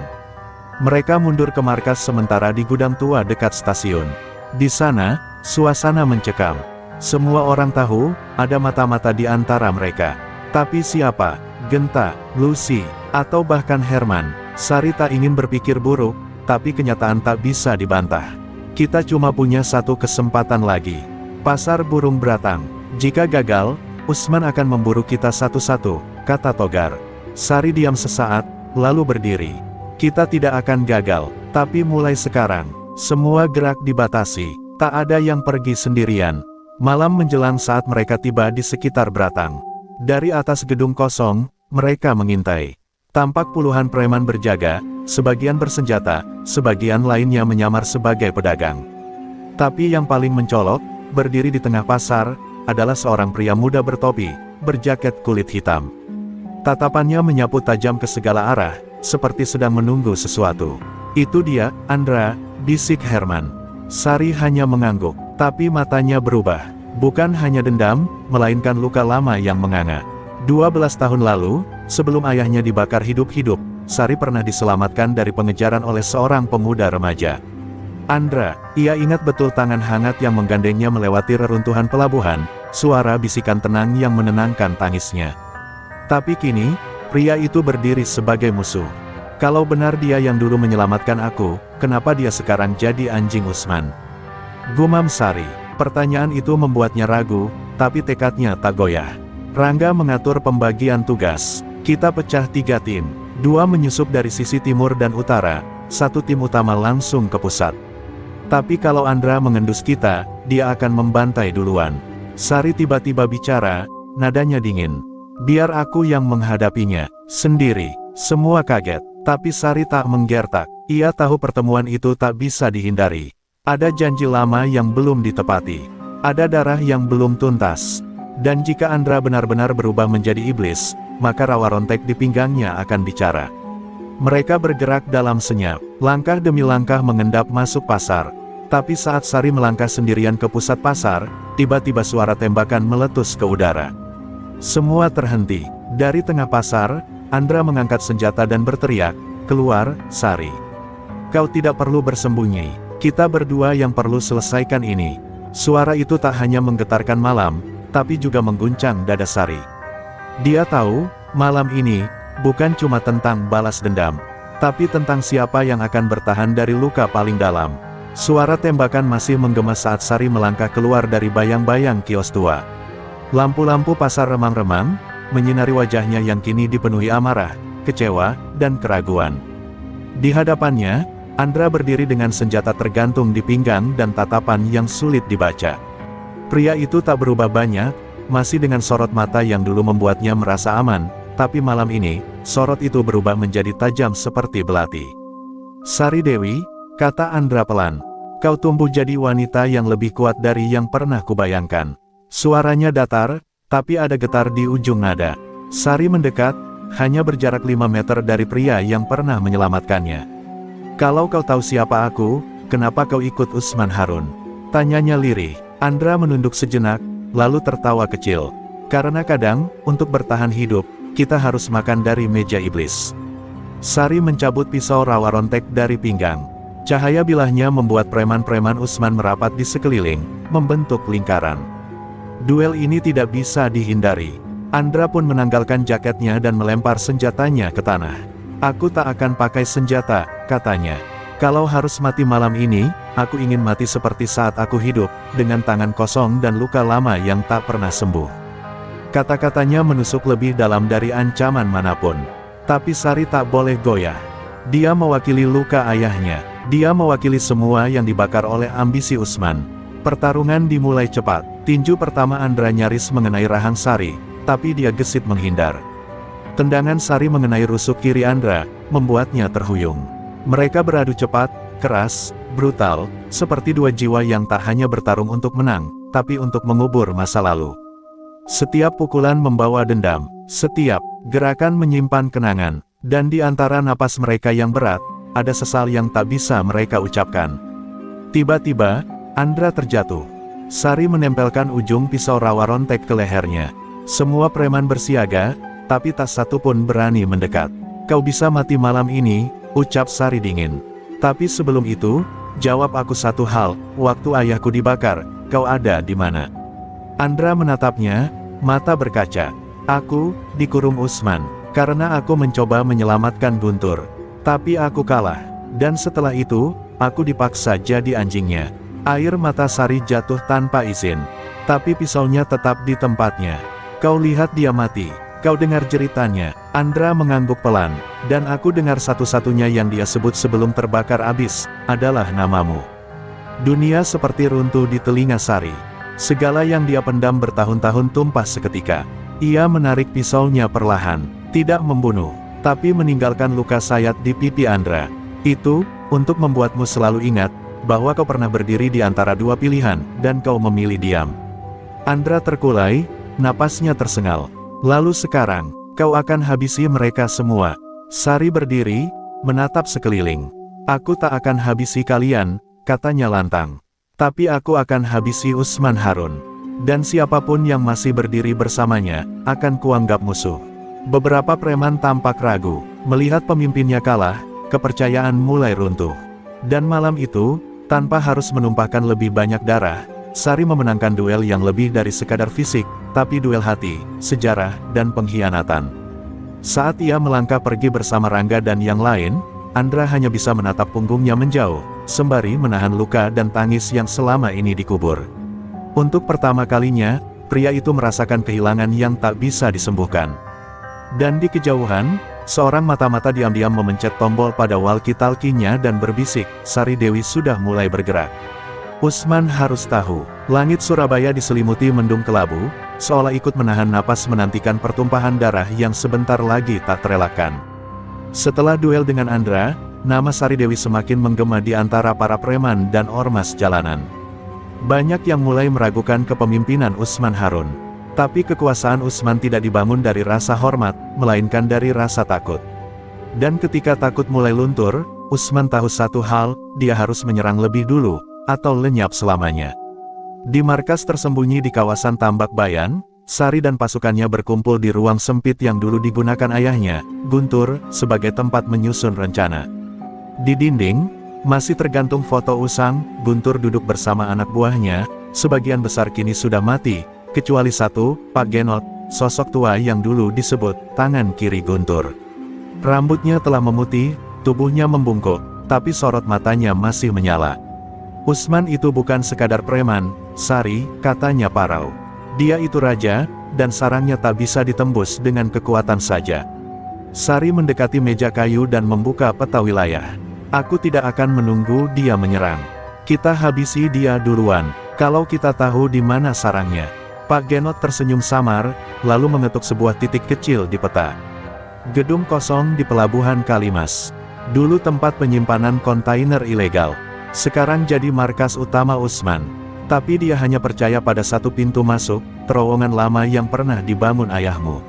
Mereka mundur ke markas sementara di gudang tua dekat stasiun. Di sana, suasana mencekam. Semua orang tahu, ada mata-mata di antara mereka. Tapi siapa? Genta, Lucy, atau bahkan Herman? Sari tak ingin berpikir buruk, tapi kenyataan tak bisa dibantah. Kita cuma punya satu kesempatan lagi. Pasar burung Beratang. Jika gagal, Usman akan memburu kita satu-satu, kata Togar. Sari diam sesaat, lalu berdiri. Kita tidak akan gagal, tapi mulai sekarang, semua gerak dibatasi. Tak ada yang pergi sendirian. Malam menjelang saat mereka tiba di sekitar Beratang. Dari atas gedung kosong, mereka mengintai. Tampak puluhan preman berjaga, sebagian bersenjata, sebagian lainnya menyamar sebagai pedagang. Tapi yang paling mencolok, berdiri di tengah pasar, adalah seorang pria muda bertopi, berjaket kulit hitam. Tatapannya menyapu tajam ke segala arah, seperti sedang menunggu sesuatu. Itu dia, Andra, bisik Herman. Sari hanya mengangguk, tapi matanya berubah. Bukan hanya dendam, melainkan luka lama yang menganga. 12 tahun lalu, sebelum ayahnya dibakar hidup-hidup, Sari pernah diselamatkan dari pengejaran oleh seorang pemuda remaja. Andra, ia ingat betul tangan hangat yang menggandengnya melewati reruntuhan pelabuhan, suara bisikan tenang yang menenangkan tangisnya. Tapi kini, pria itu berdiri sebagai musuh. Kalau benar dia yang dulu menyelamatkan aku, kenapa dia sekarang jadi anjing Usman? Gumam Sari. Pertanyaan itu membuatnya ragu, tapi tekadnya tak goyah. Rangga mengatur pembagian tugas. Kita pecah 3 tim. 2 menyusup dari sisi timur dan utara, 1 tim utama langsung ke pusat. Tapi kalau Andra mengendus kita, dia akan membantai duluan. Sari tiba-tiba bicara, nadanya dingin. Biar aku yang menghadapinya, sendiri. Semua kaget, tapi Sari tak menggertak. Ia tahu pertemuan itu tak bisa dihindari. Ada janji lama yang belum ditepati. Ada darah yang belum tuntas. Dan jika Andra benar-benar berubah menjadi iblis, maka rawa rontek di pinggangnya akan bicara. Mereka bergerak dalam senyap, langkah demi langkah mengendap masuk pasar. Tapi saat Sari melangkah sendirian ke pusat pasar, tiba-tiba suara tembakan meletus ke udara. Semua terhenti. Dari tengah pasar, Andra mengangkat senjata dan berteriak, "Keluar, Sari. Kau tidak perlu bersembunyi. Kita berdua yang perlu selesaikan ini." Suara itu tak hanya menggetarkan malam, tapi juga mengguncang dada Sari. Dia tahu, malam ini, bukan cuma tentang balas dendam, tapi tentang siapa yang akan bertahan dari luka paling dalam. Suara tembakan masih menggema saat Sari melangkah keluar dari bayang-bayang kios tua. Lampu-lampu pasar remang-remang, menyinari wajahnya yang kini dipenuhi amarah, kecewa, dan keraguan. Di hadapannya, Andra berdiri dengan senjata tergantung di pinggang dan tatapan yang sulit dibaca. Pria itu tak berubah banyak, masih dengan sorot mata yang dulu membuatnya merasa aman, tapi malam ini, sorot itu berubah menjadi tajam seperti belati. "Sari Dewi," kata Andra pelan, "kau tumbuh jadi wanita yang lebih kuat dari yang pernah kubayangkan." Suaranya datar, tapi ada getar di ujung nada. Sari mendekat, hanya berjarak 5 meter dari pria yang pernah menyelamatkannya. "Kalau kau tahu siapa aku, kenapa kau ikut Usman Harun?" tanyanya lirih. Andra menunduk sejenak, lalu tertawa kecil. "Karena kadang, untuk bertahan hidup, kita harus makan dari meja iblis." Sari mencabut pisau rawa rontek dari pinggang. Cahaya bilahnya membuat preman-preman Usman merapat di sekeliling, membentuk lingkaran. Duel ini tidak bisa dihindari. Andra pun menanggalkan jaketnya dan melempar senjatanya ke tanah. "Aku tak akan pakai senjata," katanya. "Kalau harus mati malam ini, aku ingin mati seperti saat aku hidup, dengan tangan kosong dan luka lama yang tak pernah sembuh." Kata-katanya menusuk lebih dalam dari ancaman manapun. Tapi Sari tak boleh goyah. Dia mewakili luka ayahnya. Dia mewakili semua yang dibakar oleh ambisi Usman. Pertarungan dimulai cepat. Tinju pertama Andra nyaris mengenai rahang Sari, tapi dia gesit menghindar. Tendangan Sari mengenai rusuk kiri Andra, membuatnya terhuyung. Mereka beradu cepat, keras, brutal, seperti dua jiwa yang tak hanya bertarung untuk menang, tapi untuk mengubur masa lalu. Setiap pukulan membawa dendam, setiap gerakan menyimpan kenangan, dan di antara napas mereka yang berat, ada sesal yang tak bisa mereka ucapkan. Tiba-tiba, Andra terjatuh. Sari menempelkan ujung pisau rawa rontek ke lehernya. Semua preman bersiaga, tapi tak satu pun berani mendekat. "Kau bisa mati malam ini," ucap Sari dingin. "Tapi sebelum itu, jawab aku satu hal, waktu ayahku dibakar, kau ada di mana?" Andra menatapnya, mata berkaca. "Aku, dikurung Usman, karena aku mencoba menyelamatkan Guntur. Tapi aku kalah, dan setelah itu, aku dipaksa jadi anjingnya." Air mata Sari jatuh tanpa izin. Tapi pisaunya tetap di tempatnya. "Kau lihat dia mati. Kau dengar jeritannya." Andra mengangguk pelan. "Dan aku dengar satu-satunya yang dia sebut sebelum terbakar abis, adalah namamu." Dunia seperti runtuh di telinga Sari. Segala yang dia pendam bertahun-tahun tumpah seketika. Ia menarik pisaunya perlahan. Tidak membunuh, tapi meninggalkan luka sayat di pipi Andra. "Itu, untuk membuatmu selalu ingat, bahwa kau pernah berdiri di antara dua pilihan, dan kau memilih diam." Andra terkulai, napasnya tersengal. "Lalu sekarang, kau akan habisi mereka semua." Sari berdiri, menatap sekeliling. "Aku tak akan habisi kalian," katanya lantang. "Tapi aku akan habisi Usman Harun. Dan siapapun yang masih berdiri bersamanya, akan kuanggap musuh." Beberapa preman tampak ragu. Melihat pemimpinnya kalah, kepercayaan mulai runtuh. Dan malam itu, tanpa harus menumpahkan lebih banyak darah, Sari memenangkan duel yang lebih dari sekadar fisik, tapi duel hati, sejarah, dan pengkhianatan. Saat ia melangkah pergi bersama Rangga dan yang lain, Andra hanya bisa menatap punggungnya menjauh, sembari menahan luka dan tangis yang selama ini dikubur. Untuk pertama kalinya, pria itu merasakan kehilangan yang tak bisa disembuhkan. Dan di kejauhan, seorang mata-mata diam-diam memencet tombol pada walkie-talkie-nya dan berbisik, "Sari Dewi sudah mulai bergerak." Usman harus tahu. Langit Surabaya diselimuti mendung kelabu, seolah ikut menahan napas menantikan pertumpahan darah yang sebentar lagi tak terelakkan. Setelah duel dengan Andra, nama Sari Dewi semakin menggema di antara para preman dan ormas jalanan. Banyak yang mulai meragukan kepemimpinan Utsman Harun. Tapi kekuasaan Utsman tidak dibangun dari rasa hormat, melainkan dari rasa takut. Dan ketika takut mulai luntur, Utsman tahu satu hal, dia harus menyerang lebih dulu, atau lenyap selamanya. Di markas tersembunyi di kawasan Tambak Bayan, Sari dan pasukannya berkumpul di ruang sempit yang dulu digunakan ayahnya, Guntur, sebagai tempat menyusun rencana. Di dinding, masih tergantung foto Usang. Guntur duduk bersama anak buahnya, sebagian besar kini sudah mati, kecuali satu, Pak Genot, sosok tua yang dulu disebut tangan kiri Guntur. Rambutnya telah memutih, tubuhnya membungkuk, tapi sorot matanya masih menyala. Utsman itu bukan sekadar preman, Sari, katanya parau. Dia itu raja, dan sarangnya tak bisa ditembus dengan kekuatan saja. Sari mendekati meja kayu dan membuka peta wilayah. Aku tidak akan menunggu dia menyerang. Kita habisi dia duluan, kalau kita tahu di mana sarangnya. Pak Genot tersenyum samar, lalu mengetuk sebuah titik kecil di peta. Gedung kosong di pelabuhan Kalimas. Dulu tempat penyimpanan kontainer ilegal. Sekarang jadi markas utama Utsman. Tapi dia hanya percaya pada satu pintu masuk, terowongan lama yang pernah dibangun ayahmu.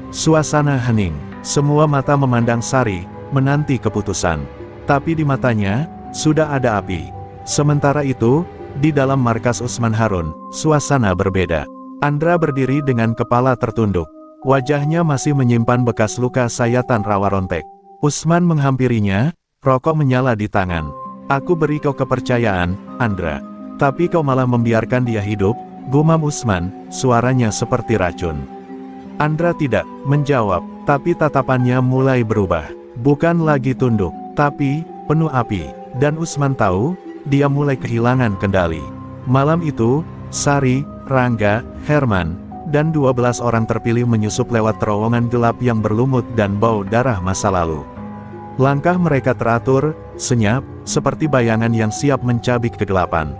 Suasana hening. Semua mata memandang Sari, menanti keputusan. Tapi di matanya, sudah ada api. Sementara itu, di dalam markas Utsman Harun, suasana berbeda. Andra berdiri dengan kepala tertunduk. Wajahnya masih menyimpan bekas luka sayatan rawa rontek. Utsman menghampirinya, rokok menyala di tangan. Aku beri kau kepercayaan, Andra. Tapi kau malah membiarkan dia hidup, gumam Utsman, suaranya seperti racun. Andra tidak menjawab, tapi tatapannya mulai berubah. Bukan lagi tunduk, tapi penuh api. Dan Utsman tahu, dia mulai kehilangan kendali. Malam itu, Sari, Rangga, Herman, dan 12 orang terpilih menyusup lewat terowongan gelap yang berlumut dan bau darah masa lalu. Langkah mereka teratur, senyap, seperti bayangan yang siap mencabik kegelapan.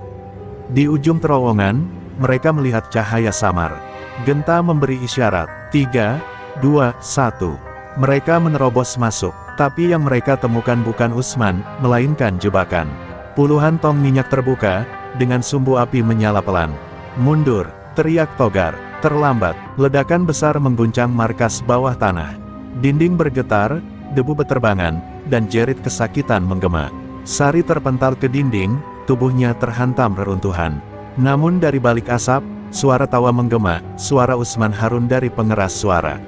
Di ujung terowongan, mereka melihat cahaya samar. Genta memberi isyarat, 3, 2, 1. Mereka menerobos masuk, tapi yang mereka temukan bukan Utsman, melainkan jebakan. Puluhan tong minyak terbuka, dengan sumbu api menyala pelan. Mundur, teriak Togar, terlambat. Ledakan besar mengguncang markas bawah tanah. Dinding bergetar, debu beterbangan, dan jerit kesakitan menggema. Sari terpental ke dinding, tubuhnya terhantam reruntuhan. Namun dari balik asap, suara tawa menggema, suara Utsman Harun dari pengeras suara.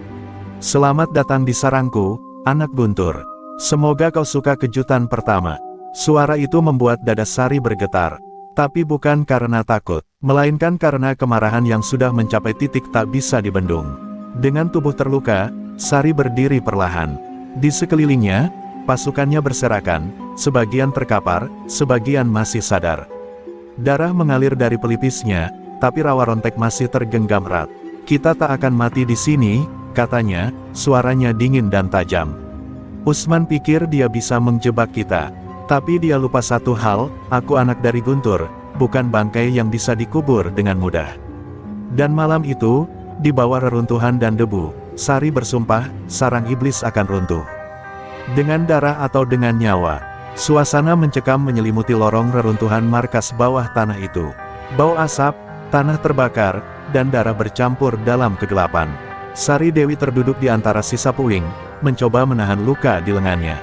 Selamat datang di sarangku, anak Guntur. Semoga kau suka kejutan pertama. Suara itu membuat dada Sari bergetar. Tapi bukan karena takut, melainkan karena kemarahan yang sudah mencapai titik tak bisa dibendung. Dengan tubuh terluka, Sari berdiri perlahan. Di sekelilingnya, pasukannya berserakan, sebagian terkapar, sebagian masih sadar. Darah mengalir dari pelipisnya, tapi rawa rontek masih tergenggam erat. Kita tak akan mati di sini, katanya, suaranya dingin dan tajam. Utsman pikir dia bisa menjebak kita. Tapi dia lupa satu hal, aku anak dari Guntur, bukan bangkai yang bisa dikubur dengan mudah. Dan malam itu, di bawah reruntuhan dan debu, Sari bersumpah, sarang iblis akan runtuh. Dengan darah atau dengan nyawa, suasana mencekam menyelimuti lorong reruntuhan markas bawah tanah itu. Bau asap, tanah terbakar, dan darah bercampur dalam kegelapan. Sari Dewi terduduk di antara sisa puing, mencoba menahan luka di lengannya.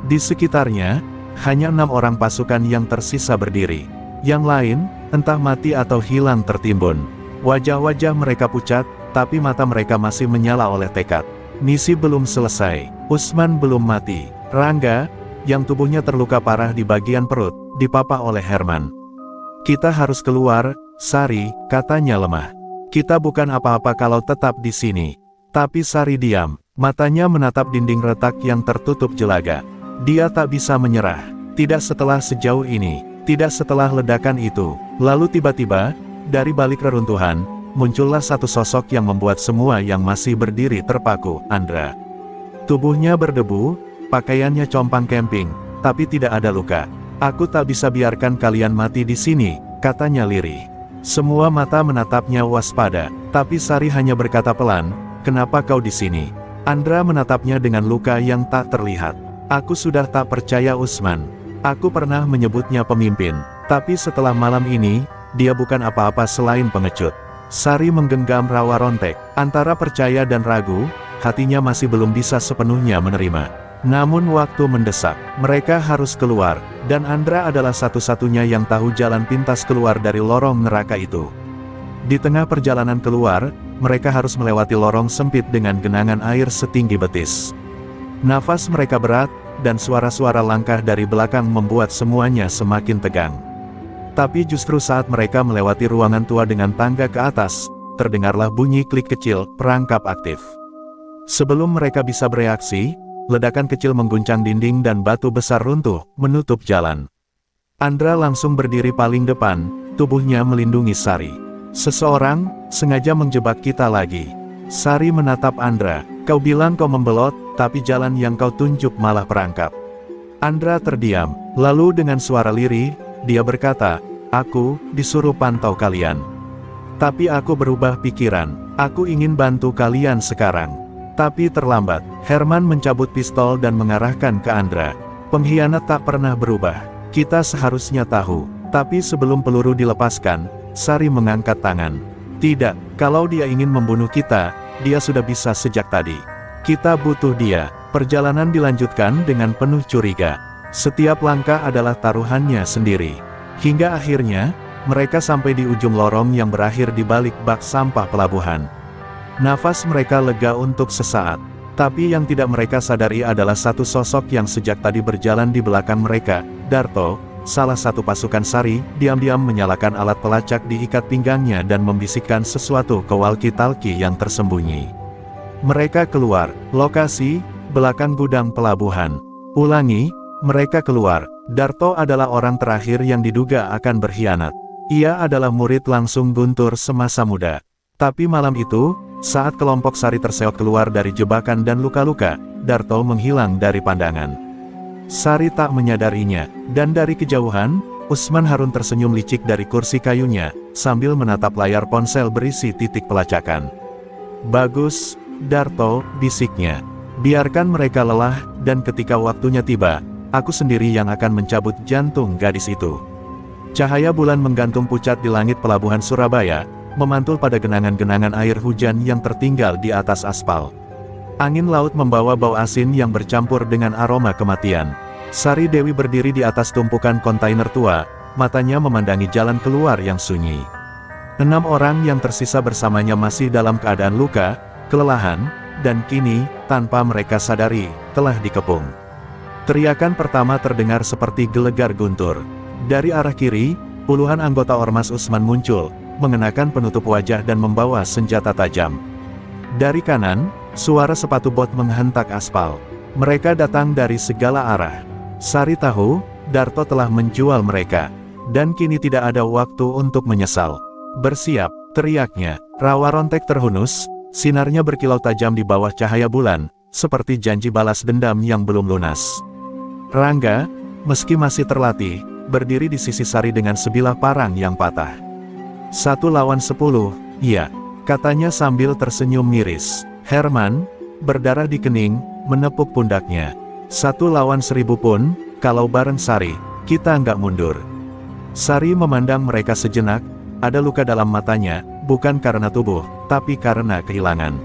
Di sekitarnya, hanya 6 orang pasukan yang tersisa berdiri. Yang lain, entah mati atau hilang tertimbun. Wajah-wajah mereka pucat, tapi mata mereka masih menyala oleh tekad. Misi belum selesai, Utsman belum mati. Rangga, yang tubuhnya terluka parah di bagian perut, dipapah oleh Herman. Kita harus keluar, Sari, katanya lemah. Kita bukan apa-apa kalau tetap di sini. Tapi Sari diam, matanya menatap dinding retak yang tertutup jelaga. Dia tak bisa menyerah. Tidak setelah sejauh ini, tidak setelah ledakan itu. Lalu tiba-tiba, dari balik reruntuhan, muncullah satu sosok yang membuat semua yang masih berdiri terpaku, Andra. Tubuhnya berdebu, pakaiannya compang camping, tapi tidak ada luka. Aku tak bisa biarkan kalian mati di sini, katanya lirih. Semua mata menatapnya waspada, tapi Sari hanya berkata pelan, kenapa kau di sini? Andra menatapnya dengan luka yang tak terlihat. Aku sudah tak percaya Utsman. Aku pernah menyebutnya pemimpin, tapi setelah malam ini, dia bukan apa-apa selain pengecut. Sari menggenggam rawa rontek, antara percaya dan ragu, hatinya masih belum bisa sepenuhnya menerima. Namun waktu mendesak, mereka harus keluar, dan Andra adalah satu-satunya yang tahu jalan pintas keluar dari lorong neraka itu. Di tengah perjalanan keluar, mereka harus melewati lorong sempit dengan genangan air setinggi betis. Nafas mereka berat, dan suara-suara langkah dari belakang membuat semuanya semakin tegang. Tapi justru saat mereka melewati ruangan tua dengan tangga ke atas, terdengarlah bunyi klik kecil, perangkap aktif. Sebelum mereka bisa bereaksi, ledakan kecil mengguncang dinding dan batu besar runtuh, menutup jalan. Andra langsung berdiri paling depan, tubuhnya melindungi Sari. Seseorang sengaja menjebak kita lagi. Sari menatap Andra. Kau bilang kau membelot, tapi jalan yang kau tunjuk malah perangkap. Andra terdiam, lalu dengan suara lirih, dia berkata, aku disuruh pantau kalian. Tapi aku berubah pikiran, aku ingin bantu kalian sekarang. Tapi terlambat, Herman mencabut pistol dan mengarahkan ke Andra. Pengkhianat tak pernah berubah, kita seharusnya tahu. Tapi sebelum peluru dilepaskan, Sari mengangkat tangan. Tidak, kalau dia ingin membunuh kita, dia sudah bisa sejak tadi. Kita butuh dia. Perjalanan dilanjutkan dengan penuh curiga. Setiap langkah adalah taruhannya sendiri. Hingga akhirnya, mereka sampai di ujung lorong yang berakhir di balik bak sampah pelabuhan. Nafas mereka lega untuk sesaat. Tapi yang tidak mereka sadari adalah satu sosok yang sejak tadi berjalan di belakang mereka, Darto. Salah satu pasukan Sari, diam-diam menyalakan alat pelacak di ikat pinggangnya dan membisikkan sesuatu ke walkie-talkie yang tersembunyi. Mereka keluar, lokasi, belakang gudang pelabuhan. Ulangi, mereka keluar. Darto adalah orang terakhir yang diduga akan berkhianat. Ia adalah murid langsung Guntur semasa muda. Tapi malam itu, saat kelompok Sari terseok keluar dari jebakan dan luka-luka, Darto menghilang dari pandangan. Sari tak menyadarinya, dan dari kejauhan, Usman Harun tersenyum licik dari kursi kayunya, sambil menatap layar ponsel berisi titik pelacakan. Bagus, Darto, bisiknya. Biarkan mereka lelah, dan ketika waktunya tiba, aku sendiri yang akan mencabut jantung gadis itu. Cahaya bulan menggantung pucat di langit pelabuhan Surabaya, memantul pada genangan-genangan air hujan yang tertinggal di atas aspal. Angin laut membawa bau asin yang bercampur dengan aroma kematian. Sari Dewi berdiri di atas tumpukan kontainer tua, matanya memandangi jalan keluar yang sunyi. 6 orang yang tersisa bersamanya masih dalam keadaan luka, kelelahan, dan kini, tanpa mereka sadari, telah dikepung. Teriakan pertama terdengar seperti gelegar guntur. Dari arah kiri, puluhan anggota Ormas Usman muncul, mengenakan penutup wajah dan membawa senjata tajam. Dari kanan, suara sepatu bot menghentak aspal. Mereka datang dari segala arah. Sari tahu, Darto telah menjual mereka. Dan kini tidak ada waktu untuk menyesal. Bersiap, teriaknya. Rawa rontek terhunus, sinarnya berkilau tajam di bawah cahaya bulan, seperti janji balas dendam yang belum lunas. Rangga, meski masih terlatih, berdiri di sisi Sari dengan sebilah parang yang patah. 1 lawan 10, iya, katanya sambil tersenyum miris. Herman, berdarah di kening, menepuk pundaknya. 1 lawan 1000 pun, kalau bareng Sari, kita nggak mundur. Sari memandang mereka sejenak, ada luka dalam matanya, bukan karena tubuh, tapi karena kehilangan.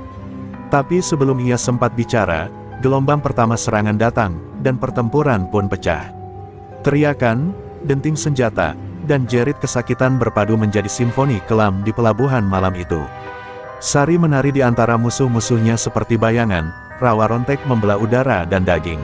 Tapi sebelum ia sempat bicara, gelombang pertama serangan datang, dan pertempuran pun pecah. Teriakan, denting senjata, dan jerit kesakitan berpadu menjadi simfoni kelam di pelabuhan malam itu. Sari menari di antara musuh-musuhnya seperti bayangan, rawa rontek membelah udara dan daging.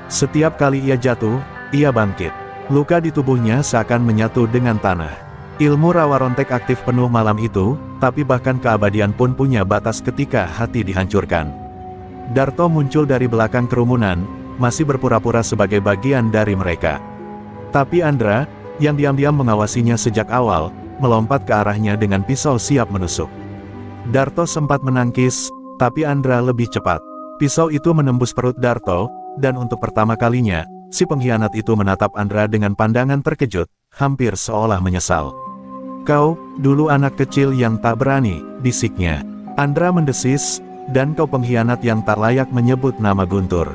Setiap kali ia jatuh, ia bangkit. Luka di tubuhnya seakan menyatu dengan tanah. Ilmu rawa rontek aktif penuh malam itu, tapi bahkan keabadian pun punya batas ketika hati dihancurkan. Darto muncul dari belakang kerumunan, masih berpura-pura sebagai bagian dari mereka. Tapi Andra, yang diam-diam mengawasinya sejak awal, melompat ke arahnya dengan pisau siap menusuk. Darto sempat menangkis, tapi Andra lebih cepat. Pisau itu menembus perut Darto, dan untuk pertama kalinya, si pengkhianat itu menatap Andra dengan pandangan terkejut, hampir seolah menyesal. Kau, dulu anak kecil yang tak berani, bisiknya. Andra mendesis, dan kau pengkhianat yang tak layak menyebut nama Guntur.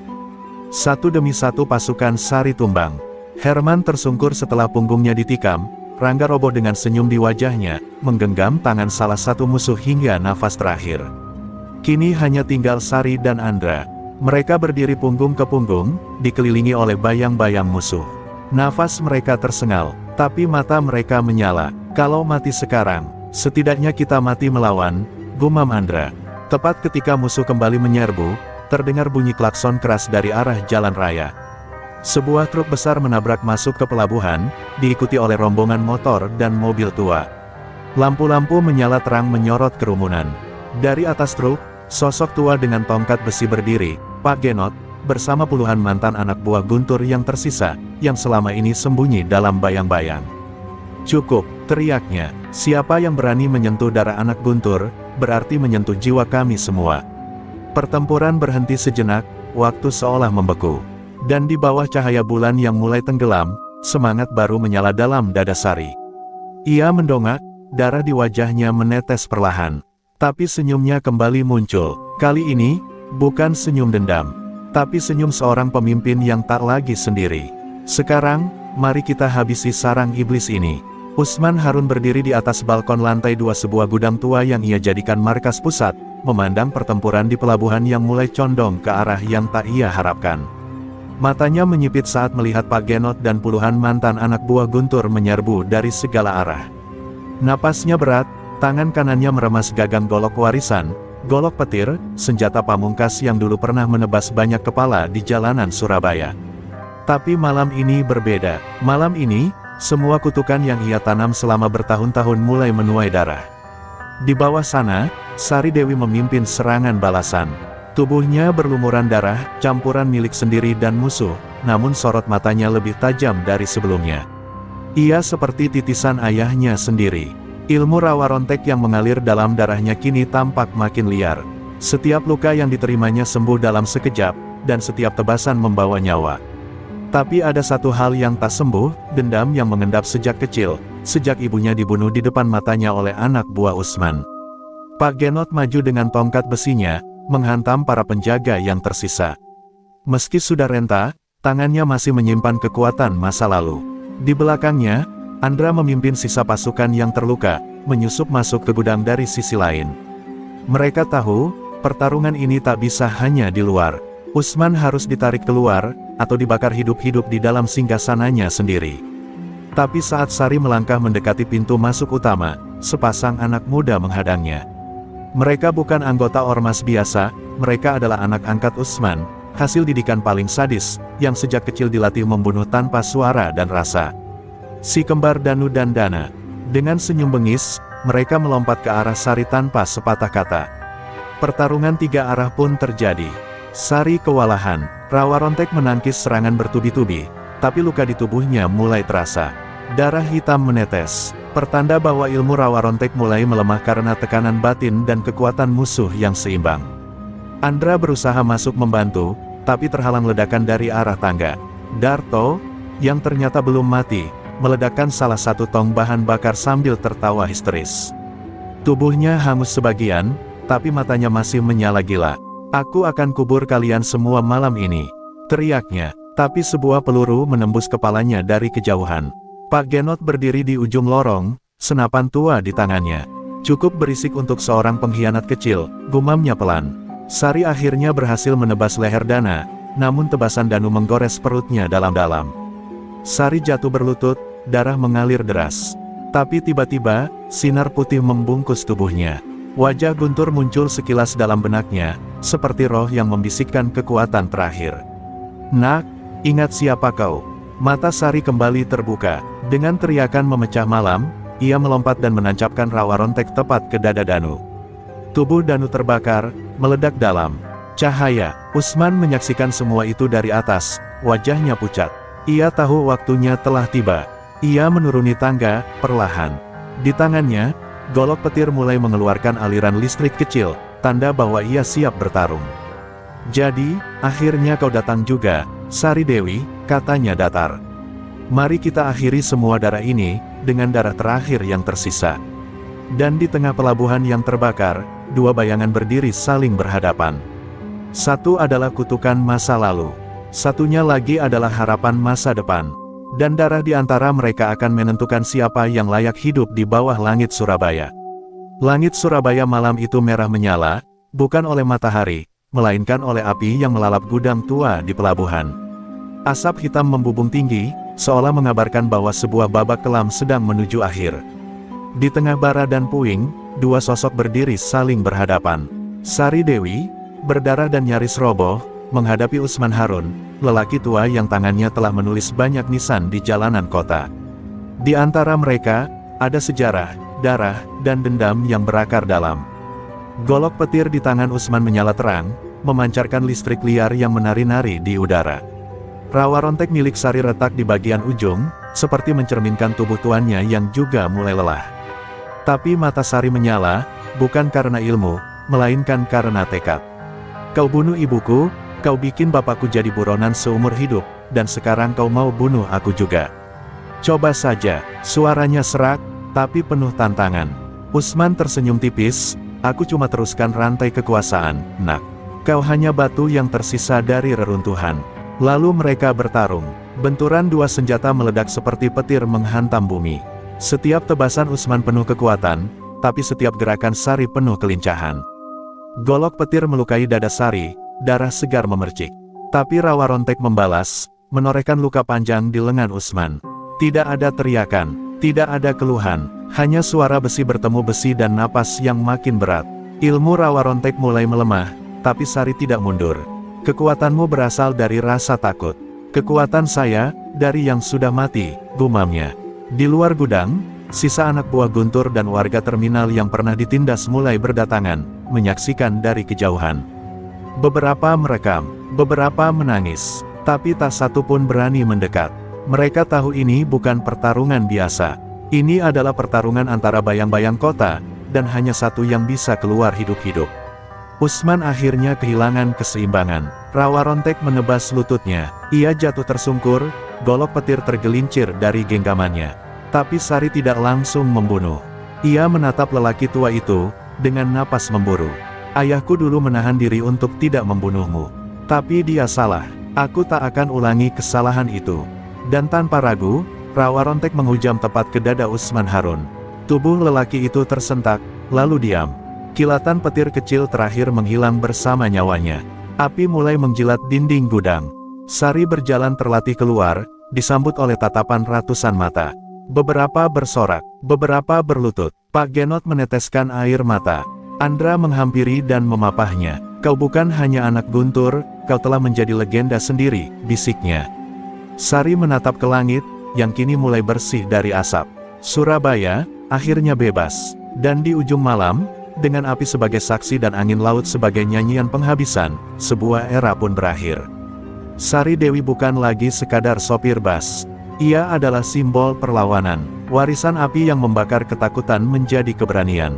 Satu demi satu pasukan Sari tumbang. Herman tersungkur setelah punggungnya ditikam, Rangga roboh dengan senyum di wajahnya, menggenggam tangan salah satu musuh hingga nafas terakhir. Kini hanya tinggal Sari dan Andra. Mereka berdiri punggung ke punggung, dikelilingi oleh bayang-bayang musuh. Nafas mereka tersengal, tapi mata mereka menyala. Kalau mati sekarang, setidaknya kita mati melawan, gumam Andra. Tepat ketika musuh kembali menyerbu, terdengar bunyi klakson keras dari arah jalan raya. Sebuah truk besar menabrak masuk ke pelabuhan, diikuti oleh rombongan motor dan mobil tua. Lampu-lampu menyala terang menyorot kerumunan. Dari atas truk, sosok tua dengan tongkat besi berdiri, Pak Genot, bersama puluhan mantan anak buah Guntur yang tersisa, yang selama ini sembunyi dalam bayang-bayang. "Cukup," teriaknya, "siapa yang berani menyentuh darah anak Guntur, berarti menyentuh jiwa kami semua." Pertempuran berhenti sejenak, waktu seolah membeku. Dan di bawah cahaya bulan yang mulai tenggelam, semangat baru menyala dalam dada Sari. Ia mendongak, darah di wajahnya menetes perlahan. Tapi senyumnya kembali muncul. Kali ini, bukan senyum dendam, tapi senyum seorang pemimpin yang tak lagi sendiri. "Sekarang, mari kita habisi sarang iblis ini." Usman Harun berdiri di atas balkon lantai 2 sebuah gudang tua yang ia jadikan markas pusat, memandang pertempuran di pelabuhan yang mulai condong ke arah yang tak ia harapkan. Matanya menyipit saat melihat Pak Genot dan puluhan mantan anak buah Guntur menyerbu dari segala arah. Napasnya berat, tangan kanannya meremas gagang golok warisan, golok petir, senjata pamungkas yang dulu pernah menebas banyak kepala di jalanan Surabaya. Tapi malam ini berbeda. Malam ini, semua kutukan yang ia tanam selama bertahun-tahun mulai menuai darah. Di bawah sana, Sari Dewi memimpin serangan balasan. Tubuhnya berlumuran darah, campuran milik sendiri dan musuh, namun sorot matanya lebih tajam dari sebelumnya. Ia seperti titisan ayahnya sendiri. Ilmu rawa rontek yang mengalir dalam darahnya kini tampak makin liar. Setiap luka yang diterimanya sembuh dalam sekejap, dan setiap tebasan membawa nyawa. Tapi ada satu hal yang tak sembuh, dendam yang mengendap sejak kecil, sejak ibunya dibunuh di depan matanya oleh anak buah Usman. Pak Genot maju dengan tongkat besinya, menghantam para penjaga yang tersisa. Meski sudah renta, tangannya masih menyimpan kekuatan masa lalu. Di belakangnya, Andra memimpin sisa pasukan yang terluka, menyusup masuk ke gudang dari sisi lain. Mereka tahu, pertarungan ini tak bisa hanya di luar. Usman harus ditarik keluar, atau dibakar hidup-hidup di dalam singgasananya sendiri. Tapi saat Sari melangkah mendekati pintu masuk utama, sepasang anak muda menghadangnya. Mereka bukan anggota ormas biasa, mereka adalah anak angkat Usman, hasil didikan paling sadis, yang sejak kecil dilatih membunuh tanpa suara dan rasa. Si kembar Danu dan Dana. Dengan senyum bengis, mereka melompat ke arah Sari tanpa sepatah kata. Pertarungan 3 arah pun terjadi. Sari kewalahan, rawa rontek menangkis serangan bertubi-tubi, tapi luka di tubuhnya mulai terasa. Darah hitam menetes, pertanda bahwa ilmu rawa rontek mulai melemah karena tekanan batin dan kekuatan musuh yang seimbang. Andra berusaha masuk membantu, tapi terhalang ledakan dari arah tangga. Darto, yang ternyata belum mati, meledakkan salah satu tong bahan bakar sambil tertawa histeris. Tubuhnya hangus sebagian, tapi matanya masih menyala gila. "Aku akan kubur kalian semua malam ini," teriaknya, tapi sebuah peluru menembus kepalanya dari kejauhan. Pak Genot berdiri di ujung lorong, senapan tua di tangannya. "Cukup berisik untuk seorang pengkhianat kecil," gumamnya pelan. Sari akhirnya berhasil menebas leher Dana, namun tebasan Danu menggores perutnya dalam-dalam. Sari jatuh berlutut, darah mengalir deras. Tapi tiba-tiba, sinar putih membungkus tubuhnya. Wajah Guntur muncul sekilas dalam benaknya, seperti roh yang membisikkan kekuatan terakhir. "Nak, ingat siapa kau?" Mata Sari kembali terbuka. Dengan teriakan memecah malam, ia melompat dan menancapkan rawa rontek tepat ke dada Danu. Tubuh Danu terbakar, meledak dalam cahaya. Usman menyaksikan semua itu dari atas, wajahnya pucat. Ia tahu waktunya telah tiba. Ia menuruni tangga, perlahan. Di tangannya, golok petir mulai mengeluarkan aliran listrik kecil, tanda bahwa ia siap bertarung. "Jadi, akhirnya kau datang juga, Sari Dewi," katanya datar. "Mari kita akhiri semua darah ini, dengan darah terakhir yang tersisa." Dan di tengah pelabuhan yang terbakar, 2 bayangan berdiri saling berhadapan. Satu adalah kutukan masa lalu. Satunya lagi adalah harapan masa depan. Dan darah di antara mereka akan menentukan siapa yang layak hidup di bawah langit Surabaya. Langit Surabaya malam itu merah menyala, bukan oleh matahari, melainkan oleh api yang melalap gudang tua di pelabuhan. Asap hitam membubung tinggi, seolah mengabarkan bahwa sebuah babak kelam sedang menuju akhir. Di tengah bara dan puing, dua sosok berdiri saling berhadapan. Sari Dewi, berdarah dan nyaris roboh, menghadapi Usman Harun, lelaki tua yang tangannya telah menulis banyak nisan di jalanan kota. Di antara mereka, ada sejarah, darah, dan dendam yang berakar dalam. Golok petir di tangan Usman menyala terang, memancarkan listrik liar yang menari-nari di udara. Rawa rontek milik Sari retak di bagian ujung, seperti mencerminkan tubuh tuannya yang juga mulai lelah. Tapi mata Sari menyala, bukan karena ilmu, melainkan karena tekad. Kau bunuh ibuku, kau bikin bapakku jadi buronan seumur hidup, dan sekarang kau mau bunuh aku juga. Coba saja, suaranya serak, tapi penuh tantangan. Usman tersenyum tipis, aku cuma teruskan rantai kekuasaan, nak. Kau hanya batu yang tersisa dari reruntuhan. Lalu mereka bertarung. Benturan dua senjata meledak seperti petir menghantam bumi. Setiap tebasan Usman penuh kekuatan, tapi setiap gerakan Sari penuh kelincahan. Golok petir melukai dada Sari, darah segar memercik. Tapi rawa rontek membalas, menorehkan luka panjang di lengan Usman. Tidak ada teriakan, tidak ada keluhan, hanya suara besi bertemu besi dan napas yang makin berat. Ilmu rawa rontek mulai melemah, tapi Sari tidak mundur. Kekuatanmu berasal dari rasa takut. Kekuatan saya, dari yang sudah mati, gumamnya. Di luar gudang, sisa anak buah Guntur dan warga terminal yang pernah ditindas mulai berdatangan, menyaksikan dari kejauhan. Beberapa merekam, beberapa menangis, tapi tak satu pun berani mendekat. Mereka tahu ini bukan pertarungan biasa. Ini adalah pertarungan antara bayang-bayang kota, dan hanya satu yang bisa keluar hidup-hidup. Usman akhirnya kehilangan keseimbangan. Rawa rontek menebas lututnya. Ia jatuh tersungkur, golok petir tergelincir dari genggamannya. Tapi Sari tidak langsung membunuh. Ia menatap lelaki tua itu, dengan napas memburu. Ayahku dulu menahan diri untuk tidak membunuhmu. Tapi dia salah. Aku tak akan ulangi kesalahan itu. Dan tanpa ragu, rawa rontek menghujam tepat ke dada Usman Harun. Tubuh lelaki itu tersentak, lalu diam. Kilatan petir kecil terakhir menghilang bersama nyawanya. Api mulai menjilat dinding gudang. Sari berjalan terlatih keluar, disambut oleh tatapan ratusan mata. Beberapa bersorak, beberapa berlutut. Pak Genot meneteskan air mata. Andra menghampiri dan memapahnya. Kau bukan hanya anak Guntur, kau telah menjadi legenda sendiri, bisiknya. Sari menatap ke langit, yang kini mulai bersih dari asap. Surabaya, akhirnya bebas. Dan di ujung malam, dengan api sebagai saksi dan angin laut sebagai nyanyian penghabisan, sebuah era pun berakhir. Sari Dewi bukan lagi sekadar sopir bas. Ia adalah simbol perlawanan. Warisan api yang membakar ketakutan menjadi keberanian.